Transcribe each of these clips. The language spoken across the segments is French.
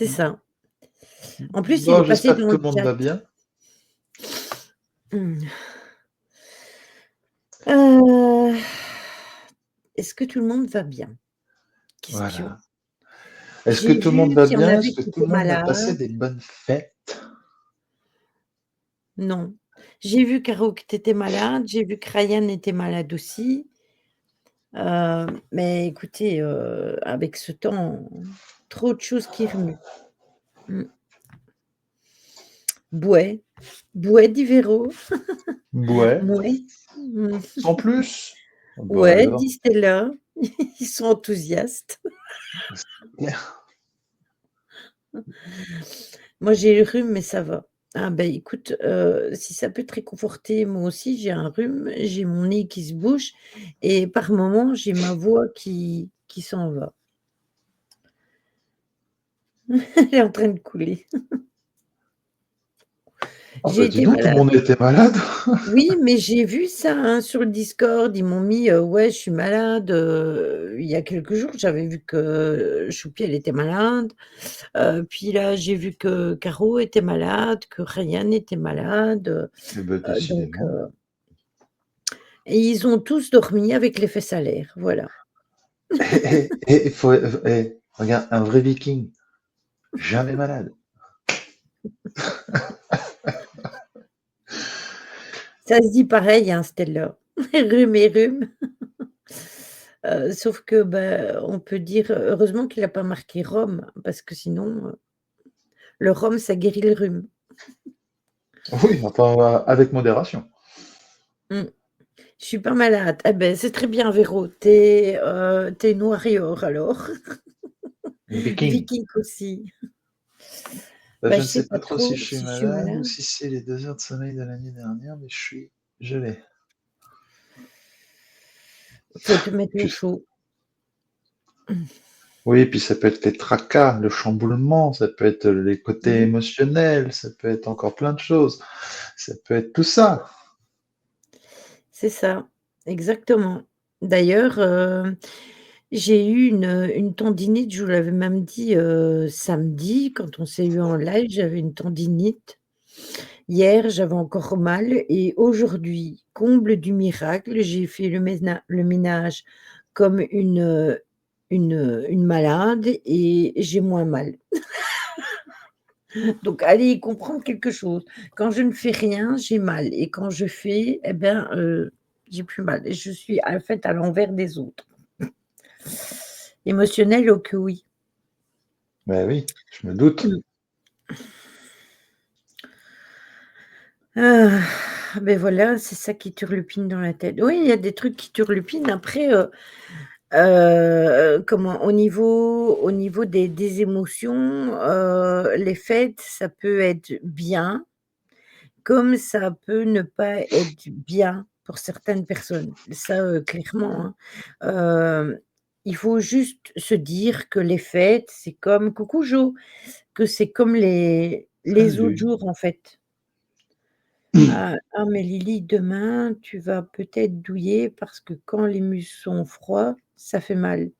c'est Mmh. ça. En plus, il Bon, est passé j'espère que dans tout le le monde chat. va bien. Mmh. Heu, est-ce que tout le monde va bien? Question. Voilà. Est-ce que J'ai tout le monde vu va qu'il y en bien? avait Est-ce que qui tout le étaient monde a passé malades. des bonnes fêtes? Non. J'ai vu Caro que tu étais malade, j'ai vu que Ryan était malade aussi. Mais écoutez, avec ce temps, trop de choses qui remuent. Mmh. Bouais, bouais dit Véro. Ouais. Mouais. Mmh. Sans plus? Bah Ouais, alors, dit Stella. Ils sont enthousiastes. c'est clair. Moi, j'ai le rhume, mais ça va. Ah ben, écoute, si ça peut te réconforter, moi aussi, j'ai un rhume, j'ai mon nez qui se bouche et par moments, j'ai ma voix qui s'en va. Elle est en train de couler. Ah J'ai bah dis été donc, tout le malade. monde était malade. Oui, mais j'ai vu ça, hein, sur le Discord. Ils m'ont mis, «Ouais, je suis malade», il y a quelques jours. J'avais vu que Choupi, elle était malade. Puis là, j'ai vu que Caro était malade, que Ryan était malade, Eh ben donc décidément. et ils ont tous dormi avec l'effet salaire, voilà. Il faut, regarde, un vrai viking, jamais malade. Ça se dit pareil, hein, Stella. Rhume et rhume. Sauf que, bah, on peut dire, heureusement qu'il a pas marqué rhume, parce que sinon, le rhum, ça guérit le rhume. Oui, enfin, avec modération. Mmh. Je suis pas malade. Eh beh, c'est très bien Véro. Tu es une warrior alors. Une viking. Viking aussi. Bah, Bah, je je ne sais sais pas pas trop si trop je suis si je suis malade ou malade. si c'est les 2 heures de sommeil de l'année dernière, mais je l'ai. Faut te mettre au Puis chaud. oui, puis ça peut être les tracas, le chamboulement, ça peut être les côtés Mmh. émotionnels, ça peut être encore plein de choses. Ça peut être tout ça. C'est ça, exactement. D'ailleurs, j'ai eu une tendinite, je vous l'avais même dit, samedi quand on s'est eu en live, j'avais une tendinite. Hier, j'avais encore mal et aujourd'hui, comble du miracle, j'ai fait le ménage comme une malade et j'ai moins mal. Donc allez y comprendre quelque chose. Quand je ne fais rien, j'ai mal et quand je fais, eh ben, j'ai plus mal et je suis en fait à l'envers des autres. Émotionnelle, oh que oui. Ben oui, je me doute. Mmh. Ah, beh, voilà, c'est ça qui turlupine dans la tête. Oui, il y a des trucs qui turlupinent après, comment? Au niveau des émotions, les fêtes, ça peut être bien, comme ça peut ne pas être bien pour certaines personnes. Ça, clairement, hein. Il faut juste se dire que les fêtes, c'est comme coucou Jo, que c'est comme les autres Salut. jours, en fait. Ah, ah mais Lily, demain, tu vas peut-être douiller parce que quand les muscles sont froids, ça fait mal.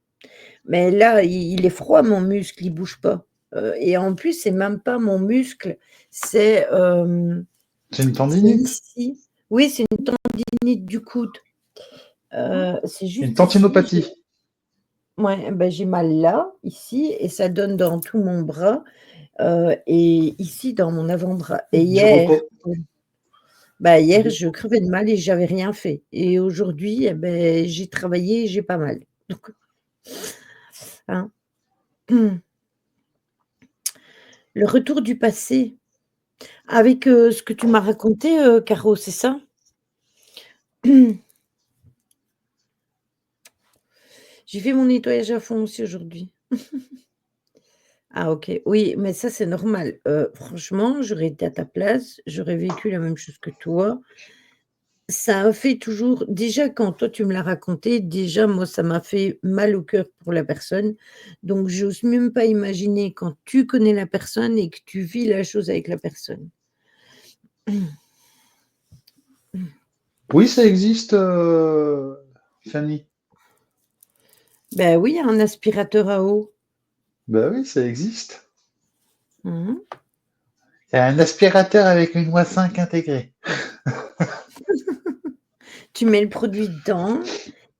Mais là, il est froid mon muscle, il bouge pas. Et en plus, c'est même pas mon muscle, c'est, C'est une c'est tendinite, ici. Oui, c'est une tendinite du coude. C'est une juste ici, j'ai tendinopathie. ouais, bah, j'ai mal là, ici et ça donne dans tout mon bras, et ici dans mon avant-bras. Et Du hier, repos. bah, hier, Du- je crevais de mal et j'avais rien fait. Et aujourd'hui, eh beh, j'ai travaillé et j'ai pas mal. Donc, hein. Le retour du passé avec, ce que tu m'as raconté, Caro, c'est ça? J'ai fait mon nettoyage à fond aussi aujourd'hui. Ah OK, oui, mais ça, c'est normal. Franchement, j'aurais été à ta place, j'aurais vécu la même chose que toi. Ça a fait toujours déjà quand toi tu me l'as raconté, déjà moi ça m'a fait mal au cœur pour la personne. Donc j'ose même pas imaginer quand tu connais la personne et que tu vis la chose avec la personne. Oui, ça existe, Fanny. Ben oui, un aspirateur à eau. Ben oui, ça existe. Mmh. Il y a un aspirateur avec une voix 5 intégrée. Tu mets le produit dedans,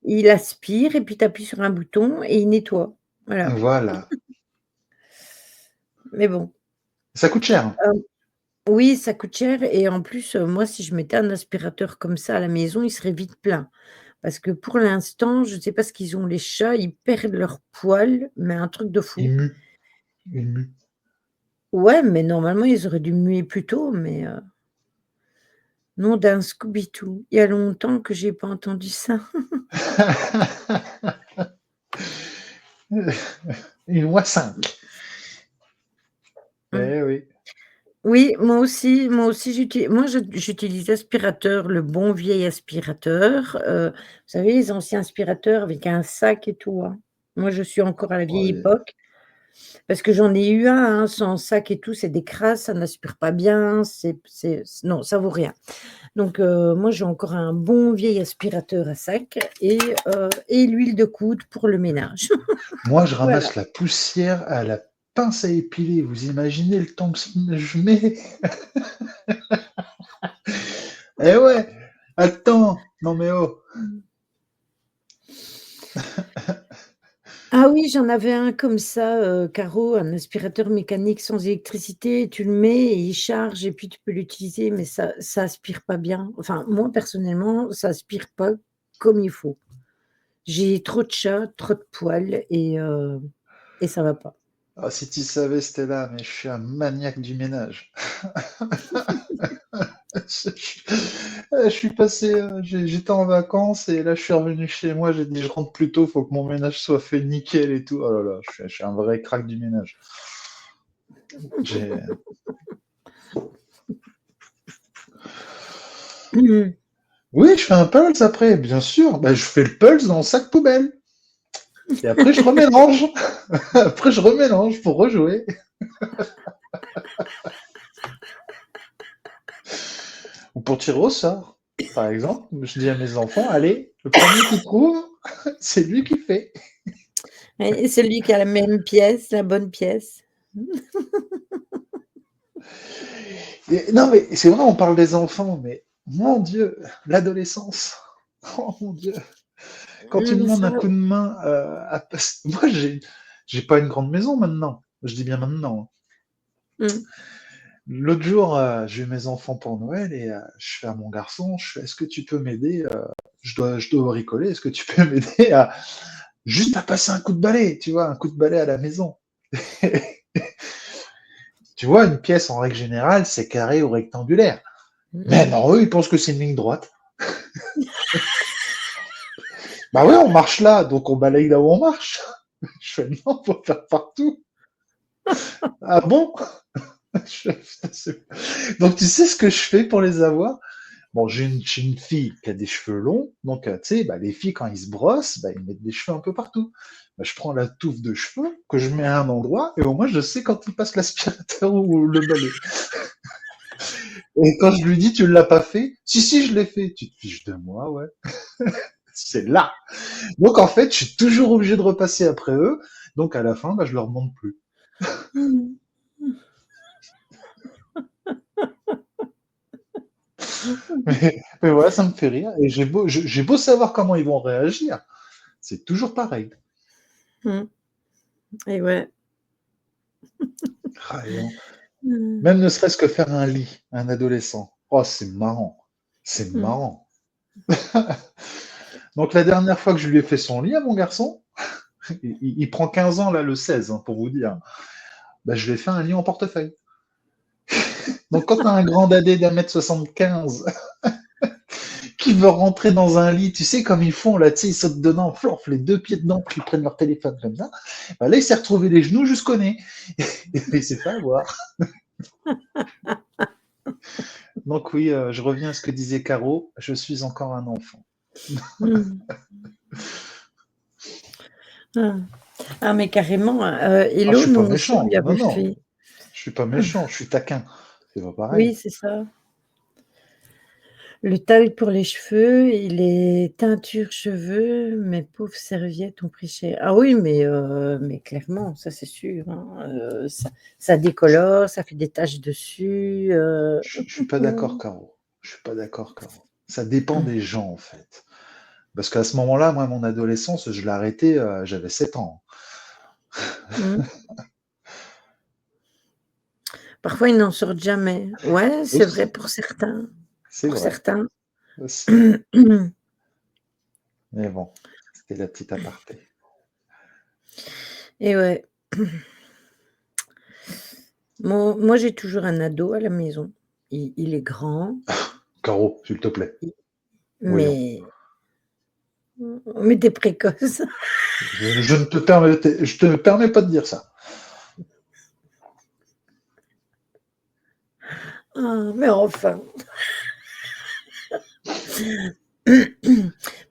il aspire et puis tu appuies sur un bouton et il nettoie. Voilà. Voilà. Mais bon, Ça coûte cher, hein. oui, ça coûte cher et en plus, moi, si je mettais un aspirateur comme ça à la maison, il serait vite plein. Parce que pour l'instant, je ne sais pas ce qu'ils ont les chats, ils perdent leurs poils, mais un truc de Il fou. mue, il mue. Ouais, mais normalement, ils auraient dû muer plus tôt, mais nom d'un Scooby-Doo. Il y a longtemps que j'ai pas entendu ça. Une voix 5. Mmh. Eh oui. Oui, moi aussi j'utilise aspirateur, le bon vieil aspirateur, vous savez les anciens aspirateurs avec un sac et tout, hein. Moi je suis encore à la vieille Ouais. époque, parce que j'en ai eu un, hein, sans sac et tout, c'est des crasses, ça n'aspire pas bien, non, ça vaut rien. Donc moi j'ai encore un bon vieil aspirateur à sac et l'huile de coude pour le ménage. Moi, je Voilà. ramasse la poussière à la pince à épiler. Vous imaginez le temps que je mets? Eh ouais! Attends! Non mais oh! Mmh. Ah oui, j'en avais un comme ça, Caro, un aspirateur mécanique sans électricité. Tu le mets et il charge et puis tu peux l'utiliser, mais ça aspire pas bien. Enfin, moi personnellement, ça aspire pas comme il faut. J'ai trop de chats, trop de poils et ça va pas. Ah, si tu savais, Stella, mais je suis un maniaque du ménage. Je suis passé, j'étais en vacances et là je suis revenu chez moi, j'ai dit je rentre plus tôt, faut que mon ménage soit fait nickel et tout. Oh là là, je suis un vrai crack du ménage. J'ai- Mmh. Oui, je fais un pulse après, bien sûr. Bah, je fais le pulse dans le sac poubelle. Et après je remélange. Après je remélange pour rejouer. Ou pour tirer au sort. Par exemple, je dis à mes enfants, allez, le premier qui trouve, c'est lui qui fait. Et celui qui a la même pièce, la bonne pièce. Non, mais c'est vrai, on parle des enfants, mais mon Dieu, l'adolescence. Oh mon Dieu. Quand tu Mmh, demandes ça un coup de main moi, j'ai pas une grande maison maintenant. Je dis bien maintenant. mmh. L'autre jour, j'ai eu mes enfants pour Noël et je fais à mon garçon, je fais, est-ce que tu peux m'aider je dois bricoler, est-ce que tu peux m'aider à juste à passer un coup de balai, tu vois, un coup de balai à la maison. Tu vois, une pièce en règle générale, c'est carré ou rectangulaire. Mais Mmh. non, eux, ils pensent que c'est une ligne droite. Bah ouais, on marche là, donc on balaye là où on marche. Je fais non, faut faire partout. Ah bon? Je fais, donc tu sais ce que je fais pour les avoir? Bon, j'ai une fille qui a des cheveux longs, donc tu sais, bah, les filles quand ils se brossent, bah, ils mettent des cheveux un peu partout. Bah, je prends la touffe de cheveux que je mets à un endroit et au moins je sais quand il passe l'aspirateur ou le balai. Et quand je lui dis tu l'as pas fait, si si je l'ai fait, tu te fiches de moi, ouais. C'est là. Donc en fait, je suis toujours obligé de repasser après eux. Donc à la fin, bah, je leur demande plus. Mmh. Mais voilà, ça me fait rire. Et j'ai beau savoir comment ils vont réagir, c'est toujours pareil. Mmh. Et ouais. Ah, et Mmh. même ne serait-ce que faire un lit, un adolescent. Oh, c'est marrant. C'est Mmh. marrant. Donc la dernière fois que je lui ai fait son lit à mon garçon, il prend 15 ans là le 16, hein, pour vous dire. Bah, je lui ai fait un lit en portefeuille. Donc quand tu as un grand dadé d'1,75 m qui veut rentrer dans un lit, tu sais comme ils font là, tu sais, ils sautent dedans, florf, les deux pieds dedans, puis ils prennent leur téléphone comme ça. Bah, là, il s'est retrouvé les genoux jusqu'au nez. Et il s'est fait avoir. Donc oui, je reviens à ce que disait Caro, je suis encore un enfant. Mmh. Ah. Ah mais carrément, Ah, je Hello, suis nous pas aussi on lui méchant, non, avait non, fait. je suis pas méchant, je suis taquin. C'est pas pareil. Oui, c'est ça. Le talc pour les cheveux et les teintures cheveux, mes pauvres serviettes ont pris cher. Ah oui, mais clairement, ça c'est sûr, hein, ça décolore, ça fait des taches dessus, Je suis pas d'accord, Caro. Je suis pas d'accord, Caro. Ça dépend des gens, en fait. Parce qu'à ce moment-là, moi, mon adolescence, je l'ai arrêté, j'avais 7 ans. Mmh. Parfois, ils n'en sortent jamais. Ouais, c'est vrai Aussi, pour certains, c'est pour vrai, certains. aussi. Mais bon, c'était la petite aparté. Et ouais. Moi, j'ai toujours un ado à la maison. Il est grand, Caro, s'il te plaît, i voyons. mais tu es précoce. Je te permets pas de dire ça. Ah, mais enfin.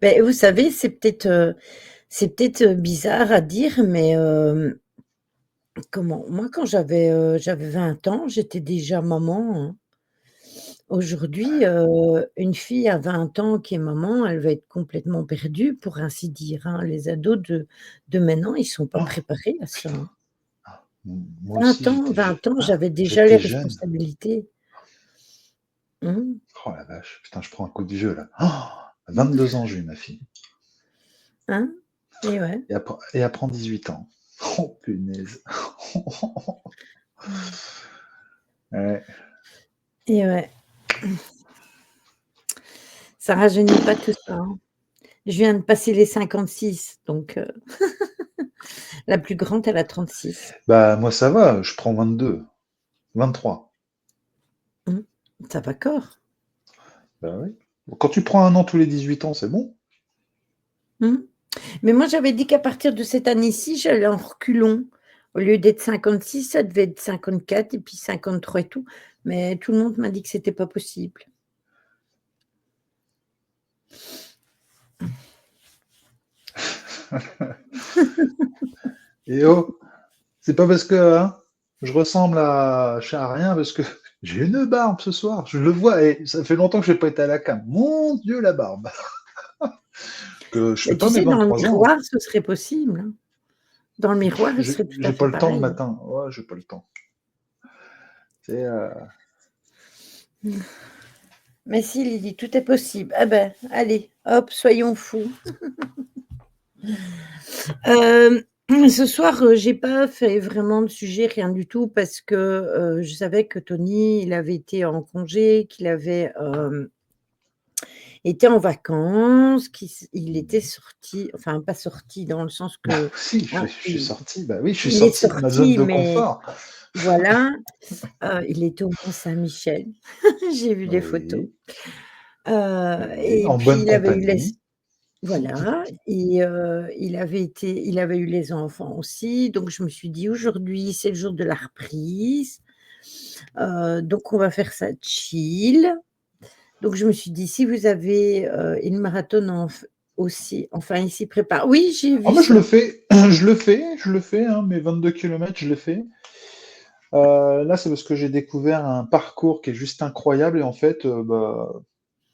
Beh, vous savez, c'est peut-être bizarre à dire, mais comment? Moi, quand j'avais 20 ans, j'étais déjà maman, hein. Aujourd'hui, une fille à 20 ans qui est maman, elle va être complètement perdue, pour ainsi dire, hein. Les ados de maintenant, ils sont pas Oh, préparés à ça, putain. hein. Moi 20 aussi, ans, 20 ans, ah, j'avais déjà les j'étais jeune. responsabilités. Mmh. Oh la vache, putain, je prends un coup du jeu là. Oh, 22 ans, j'ai eu ma fille. Hein? Et ouais. Et elle prend 18 ans. Oh punaise. Ouais. Et ouais. Ça rajeunit pas tout ça, hein. Je viens de passer les 56, donc la plus grande, elle a 36. Bah moi ça va, je prends 22, 23. Mmh. Ça va corps. Bah oui. Quand tu prends un an tous les 18 ans, c'est bon. Mmh. Mais moi, j'avais dit qu'à partir de cette année-ci, j'allais en reculons. Au lieu d'être 56, ça devait être 54 et puis 53 et tout. Mais tout le monde m'a dit que c'était pas possible. Et oh, c'est pas parce que hein, je ressemble à rien, parce que j'ai une barbe ce soir. Je le vois et ça fait longtemps que j'ai pas été à la cam. Mon Dieu, la barbe. Que je Mais fais tu pas mes sais, dans le 23 ans. miroir, ce serait possible, hein. Dans le miroir, il serait tout à J'ai fait pas le temps le pareil. matin. Ouais, j'ai pas le temps. C'est Mmh. Mais si Lydie, tout est possible. Ah ben, allez, hop, soyons fous. Hem, Ce soir, j'ai pas fait vraiment de sujet, rien du tout parce que, je savais que Tony, il avait été en congé, qu'il avait, été en vacances, il était sorti, enfin pas sorti dans le sens que, si, hein, je suis sorti. Bah oui, je suis il est sorti de ma zone sorti, de mais confort. voilà, il était au Mont-Saint-Michel. J'ai vu des photos, Oui, oui, et en puis bonne il avait eu les compagnie. voilà, et il avait eu les enfants aussi, donc je me suis dit: «Aujourd'hui, c'est le jour de la reprise, donc on va faire ça chill». Donc je me suis dit: «Si vous avez, une marathon aussi, enfin il s'y prépare». Oui, j'ai Ah, vu moi, je le ça. fais, je le fais, hein, mes 22 kilomètres, je les fais. Là, c'est parce que j'ai découvert un parcours qui est juste incroyable et en fait, bah,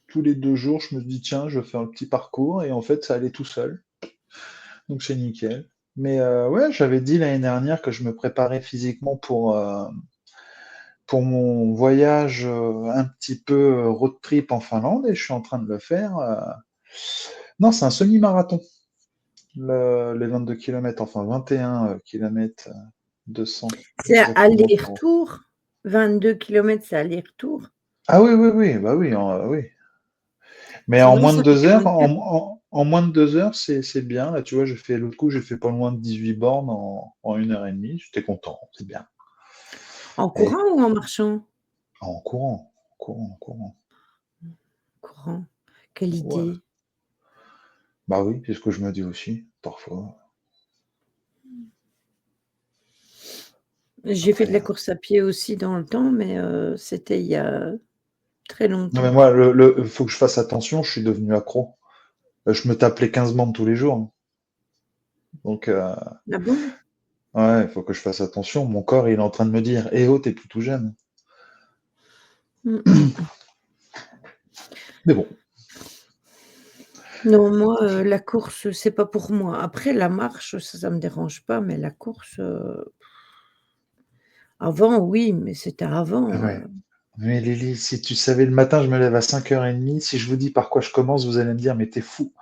tous les 2 jours, je me dis, tiens, je fais un petit parcours et en fait, ça allait tout seul. Donc, c'est nickel. Mais ouais, j'avais dit l'année dernière que je me préparais physiquement pour mon voyage un petit peu road trip en Finlande et je suis en train de le faire. Non, c'est un semi-marathon, les 22 kilomètres, enfin 21 kilomètres 200 C'est exactement pour. aller-retour? 22 kilomètres, c'est aller-retour? Ah oui, oui, oui, bah oui, oui. Mais en Sinon moins de ça fait 2 heures, 44. en moins de 2 heures, c'est bien. Là, tu vois, l'autre coup, j'ai fait pas loin de 18 bornes en 1 heure et demie. J'étais content, c'est bien. En Et courant ou en marchant? en courant, courant, courant. Courant. Quelle Ouais. idée. Bah oui, c'est ce que je me dis aussi, parfois. J'ai fait de Après. la course à pied aussi dans le temps, mais c'était il y a très Non, mais longtemps. moi, faut que je fasse attention, je suis devenu accro. Je me tape les 15 bandes tous les jours, hein. Donc, Ah bon? ouais, il faut que je fasse attention. Mon corps, il est en train de me dire, eh oh, t'es plus tout jeune. Mmh mh. Mais bon, Non, moi, la course, c'est pas pour moi. Après la marche, ça me dérange pas, mais la course, avant oui, mais c'était avant, ouais. Mais Lily, si tu savais, le matin, je me lève à 5h30. Si je vous dis par quoi je commence, vous allez me dire, mais t'es fou.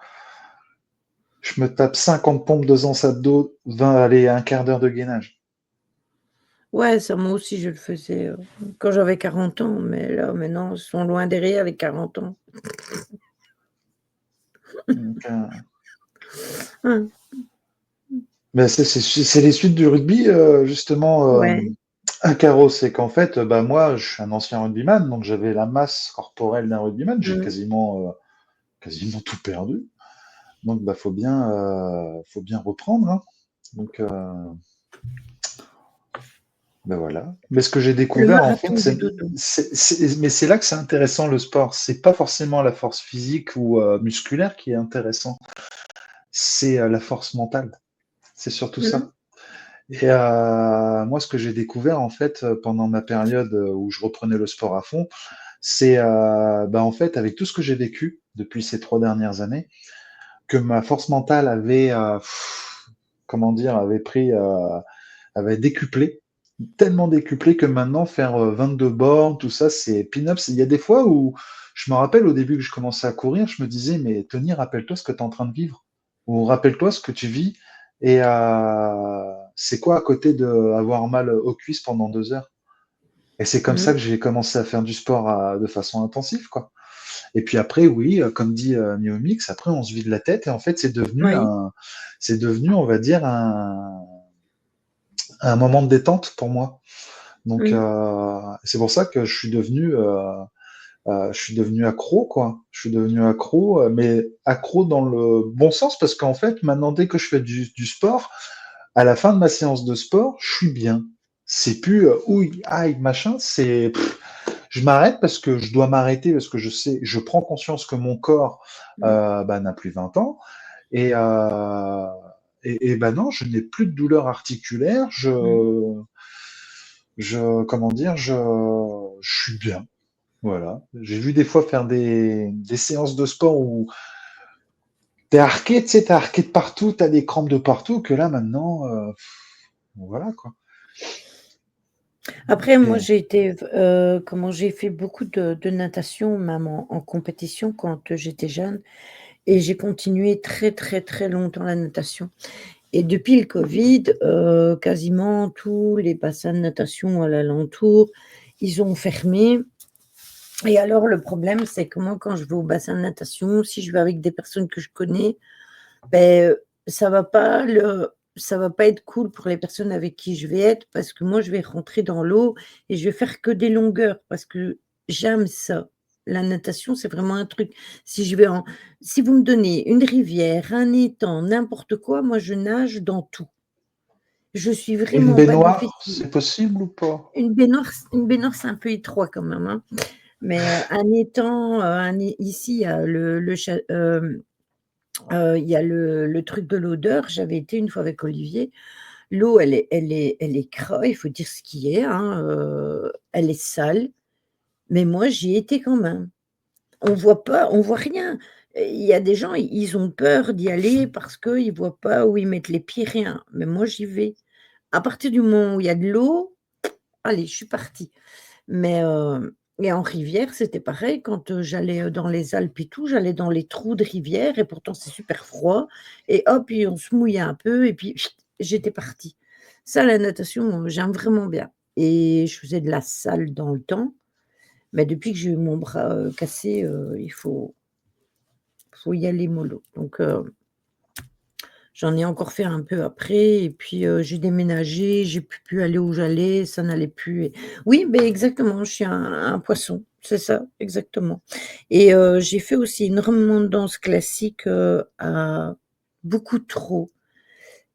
Je me tape 50 pompes, 2 ans abdos, 20, allez, un quart d'heure de gainage. Ouais, ça moi aussi je le faisais, quand j'avais 40 ans, mais là maintenant, ils sont loin derrière avec 40 ans. Donc, Hein, mais c'est les suites du rugby, justement, ouais, un carreau. C'est qu'en fait, bah, moi, je suis un ancien rugbyman, donc j'avais la masse corporelle d'un rugbyman. J'ai mmh. quasiment tout perdu. Donc, bah, faut bien reprendre, hein. Donc, ben voilà. Mais ce que j'ai Le découvert, en fait, marathon du dodo. mais c'est là que c'est intéressant le sport. C'est pas forcément la force physique ou musculaire qui est intéressant. C'est la force mentale. C'est surtout Mmh. ça. Et moi, ce que j'ai découvert, en fait, pendant ma période où je reprenais le sport à fond, c'est, bah, en fait, avec tout ce que j'ai vécu depuis ces 3 dernières années, que ma force mentale avait, comment dire, avait décuplé, tellement décuplé que maintenant, faire 22 bornes, tout ça, c'est peanuts. Il y a des fois où je me rappelle au début que je commençais à courir, je me disais, mais Tony, rappelle-toi ce que tu es en train de vivre. Ou rappelle-toi ce que tu vis. Et c'est quoi à côté d'avoir mal aux cuisses pendant 2 heures? Et c'est comme ça Mmh. que j'ai commencé à faire du sport de façon intensive, quoi. Et puis après, oui, comme dit Neomix, après on se vide la tête et en fait Oui. c'est devenu, on va dire, un moment de détente pour moi. Donc Mmh. c'est pour ça que je suis devenu accro, quoi. Je suis devenu accro, mais accro dans le bon sens parce qu'en fait, maintenant, dès que je fais du sport, à la fin de ma séance de sport, je suis bien. C'est plus ouille, aïe, machin, je m'arrête parce que je dois m'arrêter parce que je sais, je prends conscience que mon corps Mmh. bah, n'a plus 20 ans et, et ben non, je n'ai plus de douleur articulaire, Mmh. comment dire, je suis bien. Voilà. J'ai vu des fois faire des séances de sport où t'es arqué, tu sais, t'es arqué de partout, t'as des crampes de partout, que là maintenant, voilà quoi. Après moi Et- j'ai été comment j'ai fait beaucoup de natation même en compétition quand, j'étais jeune et j'ai continué très, très, très longtemps la natation et depuis le covid, quasiment tous les bassins de natation à l'alentour, ils ont fermé et alors le problème, c'est que moi quand je vais au bassin de natation, si je vais avec des personnes que je connais, beh, ça va pas être cool pour les personnes avec qui je vais être parce que moi, je vais rentrer dans l'eau et je vais faire que des longueurs parce que j'aime ça. La natation, c'est vraiment un truc. Si je vais en si vous me donnez une rivière, un étang, n'importe quoi, moi, je nage dans tout. Je suis Une vraiment pas baignoire, difficile. c'est possible ou pas? Une baignoire, c'est un peu étroit quand même, hein, mais un étang, un é ici, il y a le cha il y a le truc de l'odeur. J'avais été une fois avec Olivier. L'eau, elle est cra il faut dire ce qui est, hein, elle est sale, mais moi, j'y étais quand même. On voit rien. Il y a des gens, ils ont peur d'y aller parce qu'ils voient pas où ils mettent les pieds, rien. Mais moi, j'y vais. À partir du moment où il y a de l'eau, allez, je suis partie. Mais et en rivière, c'était pareil quand, j'allais, dans les Alpes et tout, j'allais dans les trous de rivière et pourtant c'est super froid et hop et on se mouillait un peu et puis j'étais partie. Ça, la natation, j'aime vraiment bien et je faisais de la salle dans le temps, mais depuis que j'ai eu mon bras, cassé, il faut y aller mollo donc j'en ai encore fait un peu après et puis, j'ai déménagé, j'ai plus pu aller où j'allais, ça n'allait plus et oui, beh, exactement, je suis un poisson, c'est ça, exactement et j'ai fait aussi énormément de danse classique, à beaucoup trop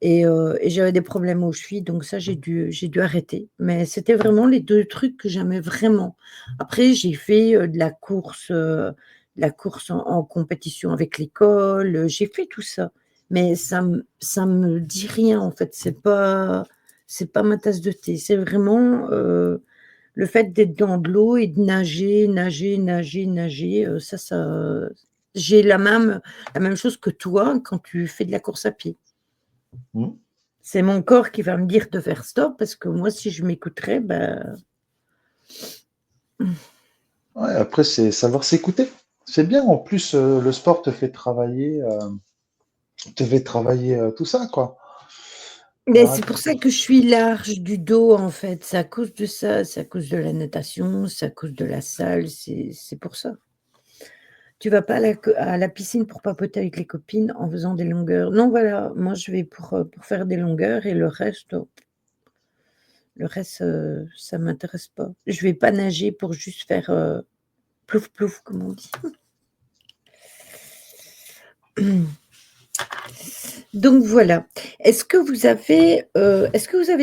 et j'avais des problèmes aux chevilles donc ça j'ai dû arrêter mais c'était vraiment les 2 trucs que j'aimais vraiment. Après j'ai fait, de la course en compétition avec l'école, j'ai fait tout ça mais ça me dit rien en fait, c'est pas ma tasse de thé. C'est vraiment, Le fait d'être dans de l'eau et de nager, nager, nager, nager, j'ai la même chose que toi quand tu fais de la course à pied. Mmh. C'est mon corps qui va me dire de faire stop parce que moi, si je m'écouterais, Ouais, après, c'est savoir s'écouter. C'est bien, en plus, le sport te fait travailler tout ça, quoi. mais Voilà, c'est pour ça que je suis large du dos, en fait. C'est à cause de ça, c'est à cause de la natation, c'est à cause de la salle, c'est pour ça. Tu vas pas à la piscine pour papoter avec les copines en faisant des longueurs. Non, voilà, moi je vais pour faire des longueurs et le reste, ça m'intéresse pas. Je vais pas nager pour juste faire, plouf plouf comme on dit. Donc voilà. Est-ce que vous avez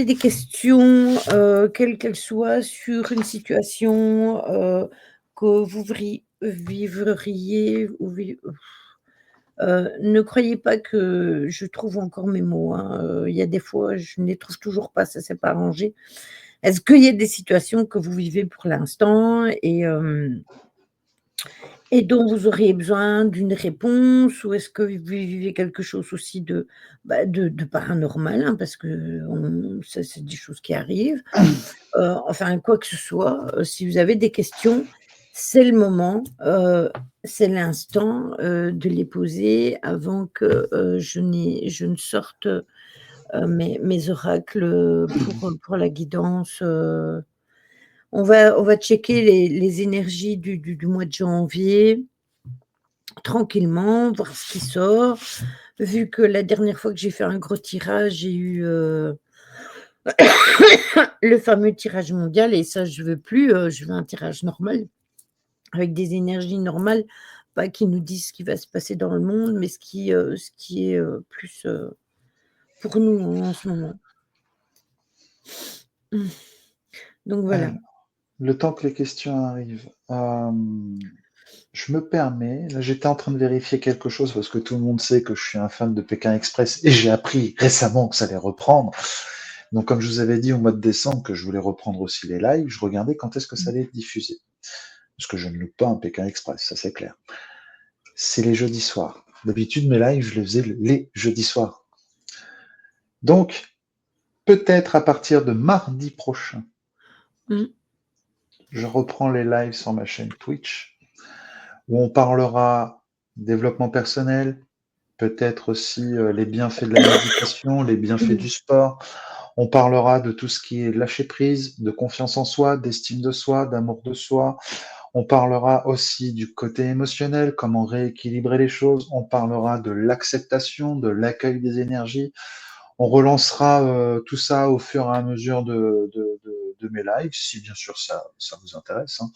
des questions, quelles qu'elles soient, sur une situation, que vous vivriez ou ne croyez pas que je trouve encore mes mots, hein, il y a des fois, je ne les trouve toujours pas, ça s'est pas arrangé. Est-ce qu'il y a des situations que vous vivez pour l'instant et dont vous auriez besoin d'une réponse? Ou est-ce que vous vivez quelque chose aussi de paranormal, hein, parce qu'on ça, c'est des choses qui arrivent. Enfin, quoi que ce soit, si vous avez des questions, c'est le moment, c'est l'instant, de les poser avant que, je ne sorte, mes oracles, pour la guidance. On va checker les énergies du mois de janvier, tranquillement, voir ce qui sort. Vu que la dernière fois que j'ai fait un gros tirage, j'ai eu, le fameux tirage mondial et ça je veux plus, je veux un tirage normal, avec des énergies normales, pas qui nous disent ce qui va se passer dans le monde, mais ce qui est, plus, pour nous en ce moment. Mmh. Donc Euh, voilà. le temps que les questions arrivent, je me permets, là j'étais en train de vérifier quelque chose parce que tout le monde sait que je suis un fan de Pékin Express et j'ai appris récemment que ça allait reprendre. Donc comme je vous avais dit au mois de décembre que je voulais reprendre aussi les lives, je regardais quand est-ce que ça allait être diffusé. Parce que je ne loupe pas un Pékin Express, ça c'est clair. C'est les jeudis soirs. D'habitude mes lives, je les faisais les jeudis soirs. Donc peut-être à partir de mardi prochain, Mmh. je reprends les lives sur ma chaîne Twitch où on parlera développement personnel, peut-être aussi les bienfaits de la méditation, les bienfaits Mmh. du sport. On parlera de tout ce qui est lâcher prise, de confiance en soi, d'estime de soi, d'amour de soi. On parlera aussi du côté émotionnel, comment rééquilibrer les choses. On parlera de l'acceptation, de l'accueil des énergies. On relancera tout ça au fur et à mesure de mes lives, si bien sûr ça vous intéresse, hein.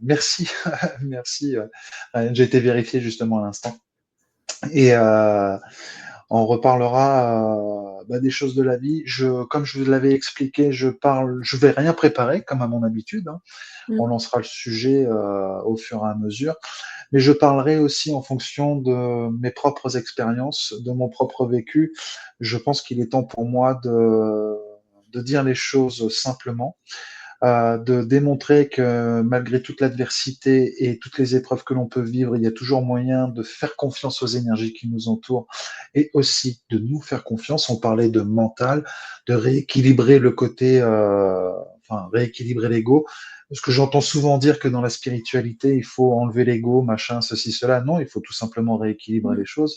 Merci, merci. J'ai été vérifié justement à l'instant. Et on reparlera des choses de la vie. Comme je vous l'avais expliqué, je vais rien préparer comme à mon habitude, hein. On Mmh. lancera le sujet au fur et à mesure, mais je parlerai aussi en fonction de mes propres expériences, de mon propre vécu. Je pense qu'il est temps pour moi de dire les choses simplement, de démontrer que malgré toute l'adversité et toutes les épreuves que l'on peut vivre, il y a toujours moyen de faire confiance aux énergies qui nous entourent et aussi de nous faire confiance. On parlait de mental, de rééquilibrer le côté, rééquilibrer l'ego. Parce que j'entends souvent dire que dans la spiritualité, il faut enlever l'ego, machin, ceci, cela. Non, il faut tout simplement rééquilibrer Mmh. les choses.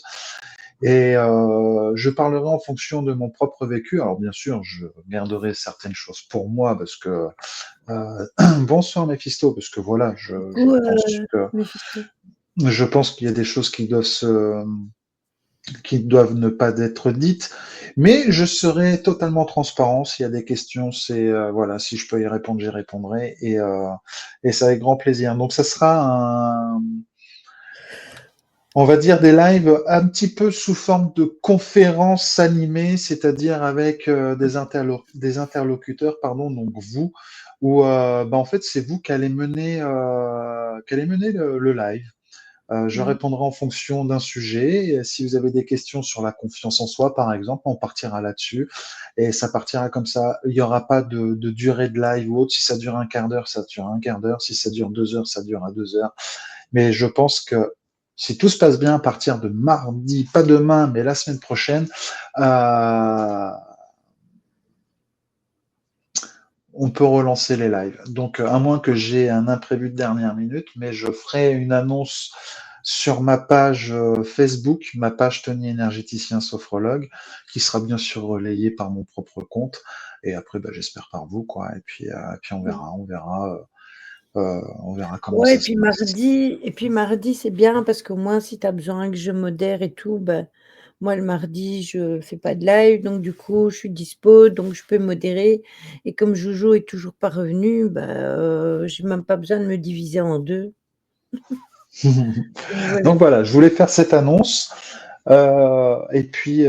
Et je parlerai en fonction de mon propre vécu. Alors bien sûr, je garderai certaines choses pour moi parce que bonsoir Mephisto, parce que voilà, Coucou, Méphisto. je pense qu'il y a des choses qui doivent ne pas être dites, mais je serai totalement transparent. S'il y a des questions, c'est voilà, si je peux y répondre, j'y répondrai, et c'est avec grand plaisir. Donc ça sera on va dire des lives un petit peu sous forme de conférences animées, c'est-à-dire avec des interlocuteurs, pardon, donc vous, où en fait c'est vous qui allez mener le live. Je Mmh. répondrai en fonction d'un sujet. Et si vous avez des questions sur la confiance en soi, par exemple, on partira là-dessus et ça partira comme ça. Il n'y aura pas de durée de live ou autre. Si ça dure un quart d'heure, ça dure un quart d'heure. Si ça dure 2 heures, ça durera 2 heures. Mais je pense que si tout se passe bien à partir de mardi, pas demain, mais la semaine prochaine, euh, on peut relancer les lives. Donc, à moins que j'ai un imprévu de dernière minute, mais je ferai une annonce sur ma page Facebook, ma page Tony Énergéticien Sophrologue, qui sera bien sûr relayée par mon propre compte. Et après, bah, j'espère par vous, quoi. Et puis on verra comment Ouais, ça se passe. et puis mardi, c'est bien parce qu'au moins, si tu as besoin que je modère et tout, ben, moi, le mardi, je fais pas de live, donc du coup, je suis dispo, donc je peux modérer. Et comme Jojo est toujours pas revenu, bah, j'ai même pas besoin de me diviser en 2. Donc voilà. Donc voilà, je voulais faire cette annonce. Et puis,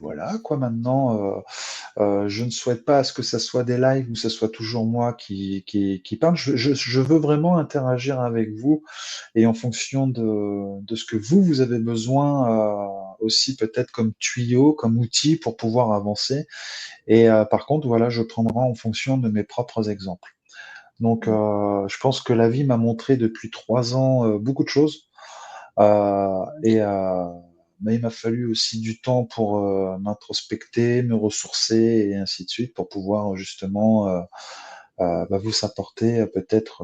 voilà, quoi. Maintenant, je ne souhaite pas à ce que ça soit des lives où ça soit toujours moi qui parle. Je veux vraiment interagir avec vous et en fonction de ce que vous avez besoin aussi peut-être comme tuyau, comme outil pour pouvoir avancer. Et par contre, voilà, je prendrai en fonction de mes propres exemples. Donc, je pense que la vie m'a montré depuis 3 ans beaucoup de choses. Mais il m'a fallu aussi du temps pour m'introspecter, me ressourcer et ainsi de suite pour pouvoir justement bah, vous apporter peut-être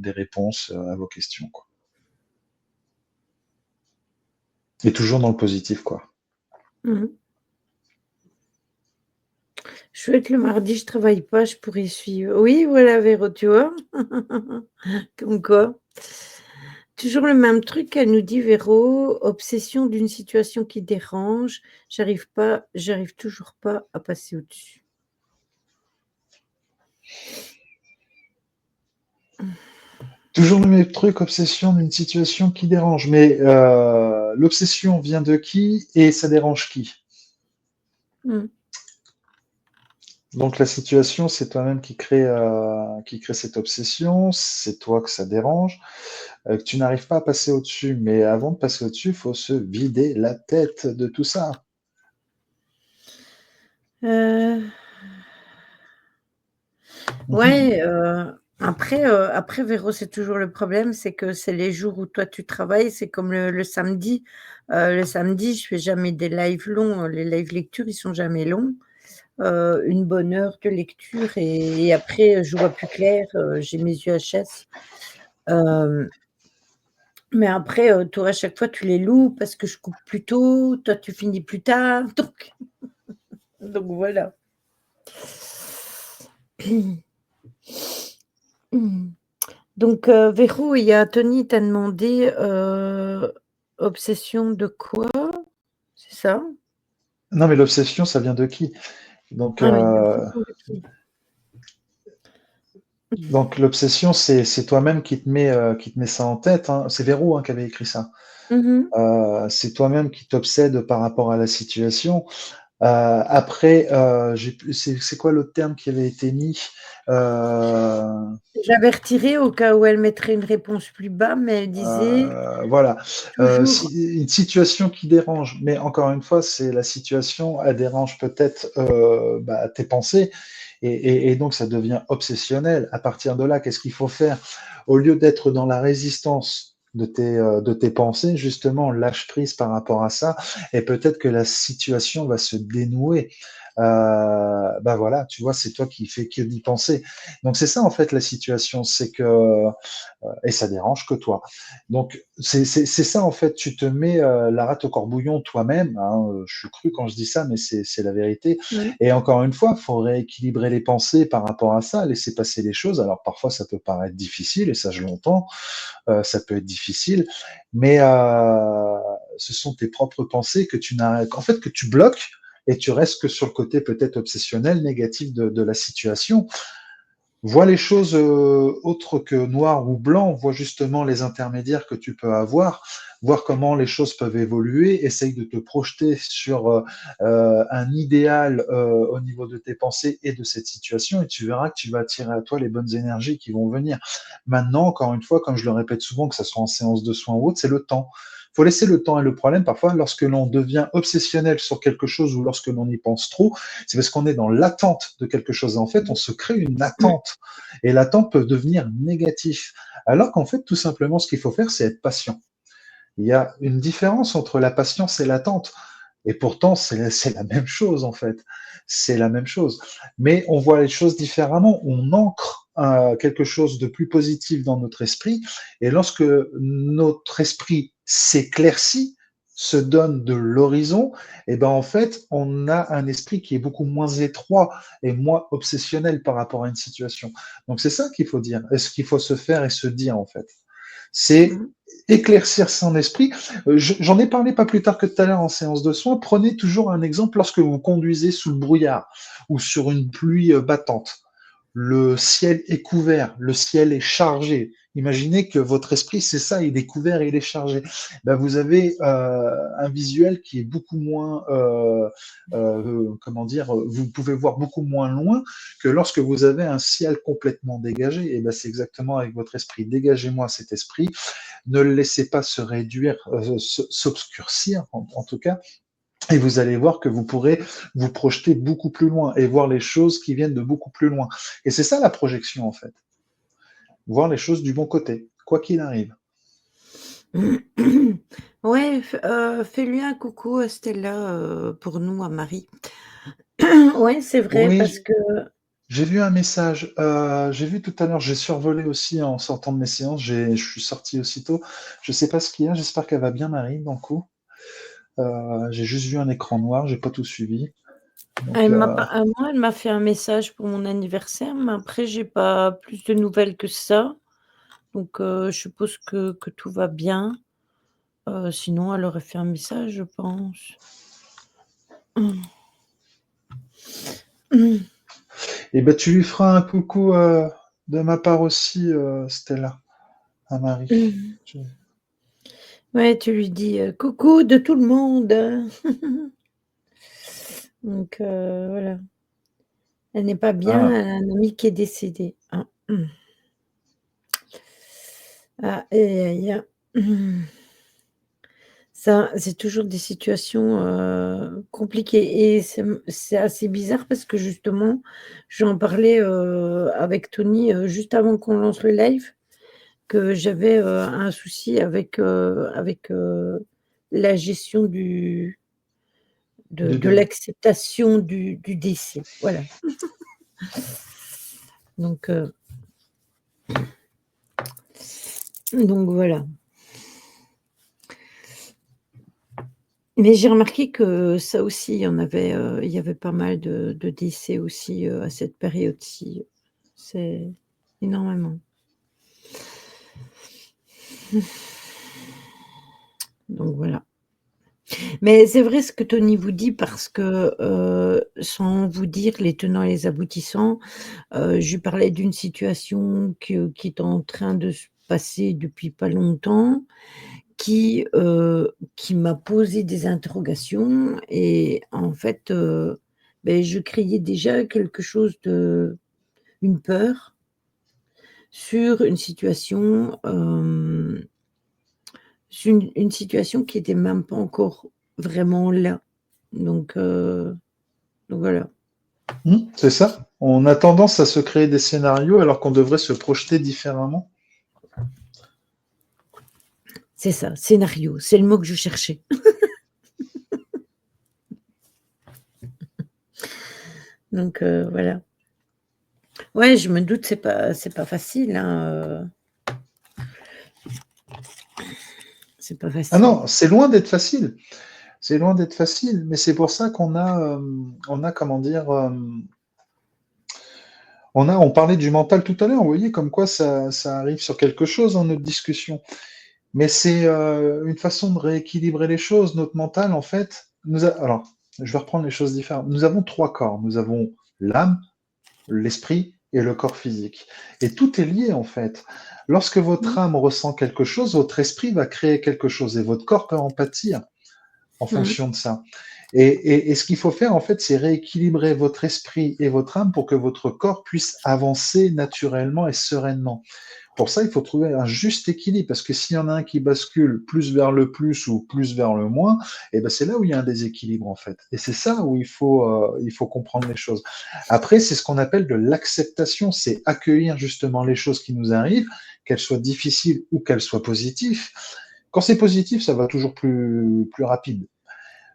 des réponses à vos questions, quoi. Et toujours dans le positif, quoi. Mmh. Chouette, le mardi, je travaille pas, je pourrais suivre. Oui, voilà, Véro, tu vois? Comme quoi. Toujours le même truc, elle nous dit Véro, obsession d'une situation qui dérange, j'arrive toujours pas à passer au-dessus. Toujours le même truc, obsession d'une situation qui dérange. Mais l'obsession vient de qui et ça dérange qui? Mmh. Donc la situation, c'est toi-même qui crée cette obsession, c'est toi que ça dérange, que tu n'arrives pas à passer au-dessus. Mais avant de passer au-dessus, il faut se vider la tête de tout ça. Heu, Mhm. ouais, après Véro, c'est toujours le problème, c'est que c'est les jours où toi tu travailles, c'est comme le samedi. Le samedi, je fais jamais des lives longs, les lives lecture, ils sont jamais longs. Une bonne heure de lecture et après, je vois plus clair, j'ai mes yeux HS. Hem, mais après, toi, à chaque fois, tu les loupes parce que je coupe plus tôt, toi, tu finis plus tard, donc voilà. Donc Véro, il y a Tony t'a demandé, obsession de quoi? C'est ça? Non, mais l'obsession, ça vient de qui? Donc, Ah oui, obsession de qui? donc l'obsession, c'est toi-même qui te met ça en tête, hein. C'est Véro, hein, qui avait écrit ça. Mmh mh. C'est toi-même qui t'obsède par rapport à la situation. Après, c'est quoi l'autre terme qui avait été mis? Euh, J'avais retiré au cas où elle mettrait une réponse plus bas, mais elle disait voilà. toujours Une situation qui dérange, mais encore une fois, c'est la situation, elle dérange peut-être bah, tes pensées, et donc ça devient obsessionnel. À partir de là, qu'est-ce qu'il faut faire? Au lieu d'être dans la résistance de tes pensées, justement, lâche prise par rapport à ça, et peut-être que la situation va se dénouer. Bah voilà, tu vois, c'est toi qui fais que d'y penser. Donc c'est ça en fait la situation, c'est que et ça dérange que toi. Donc c'est ça en fait, tu te mets la rate au corbouillon toi-même, hein, je suis cru quand je dis ça, mais c'est la vérité. mmh, Et encore une fois, il faut rééquilibrer les pensées par rapport à ça, laisser passer les choses. Alors parfois ça peut paraître difficile, et ça je l'entends, ça peut être difficile, mais ce sont tes propres pensées que tu n'as, en fait, que tu bloques, et tu restes que sur le côté peut-être obsessionnel, négatif de la situation. Vois les choses autres que noir ou blanc, vois justement les intermédiaires que tu peux avoir, voir comment les choses peuvent évoluer, essaye de te projeter sur un idéal au niveau de tes pensées et de cette situation, et tu verras que tu vas attirer à toi les bonnes énergies qui vont venir. Maintenant, encore une fois, comme je le répète souvent, que ce soit en séance de soins ou autre, c'est le temps. Il faut laisser le temps. Et le problème, parfois, lorsque l'on devient obsessionnel sur quelque chose ou lorsque l'on y pense trop, c'est parce qu'on est dans l'attente de quelque chose. En fait, on se crée une attente. Et l'attente peut devenir négatif. Alors qu'en fait, tout simplement, ce qu'il faut faire, c'est être patient. Il y a une différence entre la patience et l'attente. Et pourtant, c'est la même chose, en fait. C'est la même chose. Mais on voit les choses différemment. On ancre quelque chose de plus positif dans notre esprit. Et lorsque notre esprit s'éclaircit, se donne de l'horizon, et ben en fait, on a un esprit qui est beaucoup moins étroit et moins obsessionnel par rapport à une situation. Donc c'est ça qu'il faut dire, et ce qu'il faut se faire et se dire en fait. C'est Mmh. éclaircir son esprit. J'en ai parlé pas plus tard que tout à l'heure en séance de soins. Prenez toujours un exemple lorsque vous conduisez sous le brouillard ou sur une pluie battante. Le ciel est couvert, le ciel est chargé. Imaginez que votre esprit, c'est ça, il est couvert et il est chargé. Ben, vous avez un visuel qui est beaucoup moins, comment dire, vous pouvez voir beaucoup moins loin que lorsque vous avez un ciel complètement dégagé. Et ben, c'est exactement avec votre esprit. Dégagez-moi cet esprit, ne le laissez pas se réduire, s'obscurcir en tout cas, et vous allez voir que vous pourrez vous projeter beaucoup plus loin et voir les choses qui viennent de beaucoup plus loin. Et c'est ça la projection en fait. Voir les choses du bon côté, quoi qu'il arrive. Ouais, fais-lui un coucou à Stella, pour nous, à Marie. Ouais, c'est vrai Oui, parce que j'ai vu un message. J'ai vu tout à l'heure, j'ai survolé aussi en sortant de mes séances. Je suis sorti aussitôt. Je sais pas ce qu'il y a. J'espère qu'elle va bien, Marie, dans le coup. J'ai juste vu un écran noir. J'ai pas tout suivi. Donc, elle m'a pas moi, elle m'a fait un message pour mon anniversaire, mais après j'ai pas plus de nouvelles que ça. Donc, je suppose que tout va bien. Sinon elle aurait fait un message, je pense. et ben, tu lui feras un coucou de ma part aussi, Stella, à Marie. Je- Ouais, tu lui dis, «Coucou de tout le monde». Donc, voilà. Elle n'est pas bien, Ah. elle a un ami qui est décédé. Ah, mmh. Ah, aïe, aïe, aïe. Ça, c'est toujours des situations, compliquées et c'est assez bizarre parce que justement, j'en parlais, avec Tony, juste avant qu'on lance le live, que j'avais, un souci avec la gestion Du de deuil. l'acceptation du décès. Voilà. Donc, voilà. Mais j'ai remarqué que ça aussi, il y avait pas mal de décès aussi, à cette période-ci. C'est énormément. Donc voilà. Mais c'est vrai ce que Tony vous dit parce que, sans vous dire les tenants et les aboutissants, je lui parlais d'une situation qui est en train de se passer depuis pas longtemps, qui m'a posé des interrogations et en fait, je craignais déjà quelque chose une peur sur une situation, sur une situation qui était même pas encore vraiment là. Donc heu, donc voilà. C'est ça. On a tendance à se créer des scénarios alors qu'on devrait se projeter différemment. C'est ça, scénario, c'est le mot que je cherchais. Donc voilà. Ouais, je me doute, c'est pas facile, hein, c'est pas Ah facile. non, c'est loin d'être facile. C'est loin d'être facile, mais c'est pour ça qu'on a comment dire, on parlait du mental tout à l'heure. Vous voyez comme quoi ça arrive sur quelque chose dans notre discussion. Mais c'est une façon de rééquilibrer les choses. Notre mental, en fait, alors, je vais reprendre les choses différentes. Nous avons trois corps. Nous avons l'âme, l'esprit et le corps physique. Et tout est lié en fait. Lorsque Mmh. votre âme ressent quelque chose, votre esprit va créer quelque chose et votre corps peut en pâtir en Mmh. fonction de ça. Et ce qu'il faut faire, en fait, c'est rééquilibrer votre esprit et votre âme pour que votre corps puisse avancer naturellement et sereinement. Pour ça, il faut trouver un juste équilibre, parce que s'il y en a un qui bascule plus vers le plus ou plus vers le moins, et ben c'est là où il y a un déséquilibre, en fait. Et c'est ça où il faut comprendre les choses. Après, c'est ce qu'on appelle de l'acceptation, c'est accueillir justement les choses qui nous arrivent, qu'elles soient difficiles ou qu'elles soient positives. Quand c'est positif, ça va toujours plus rapide,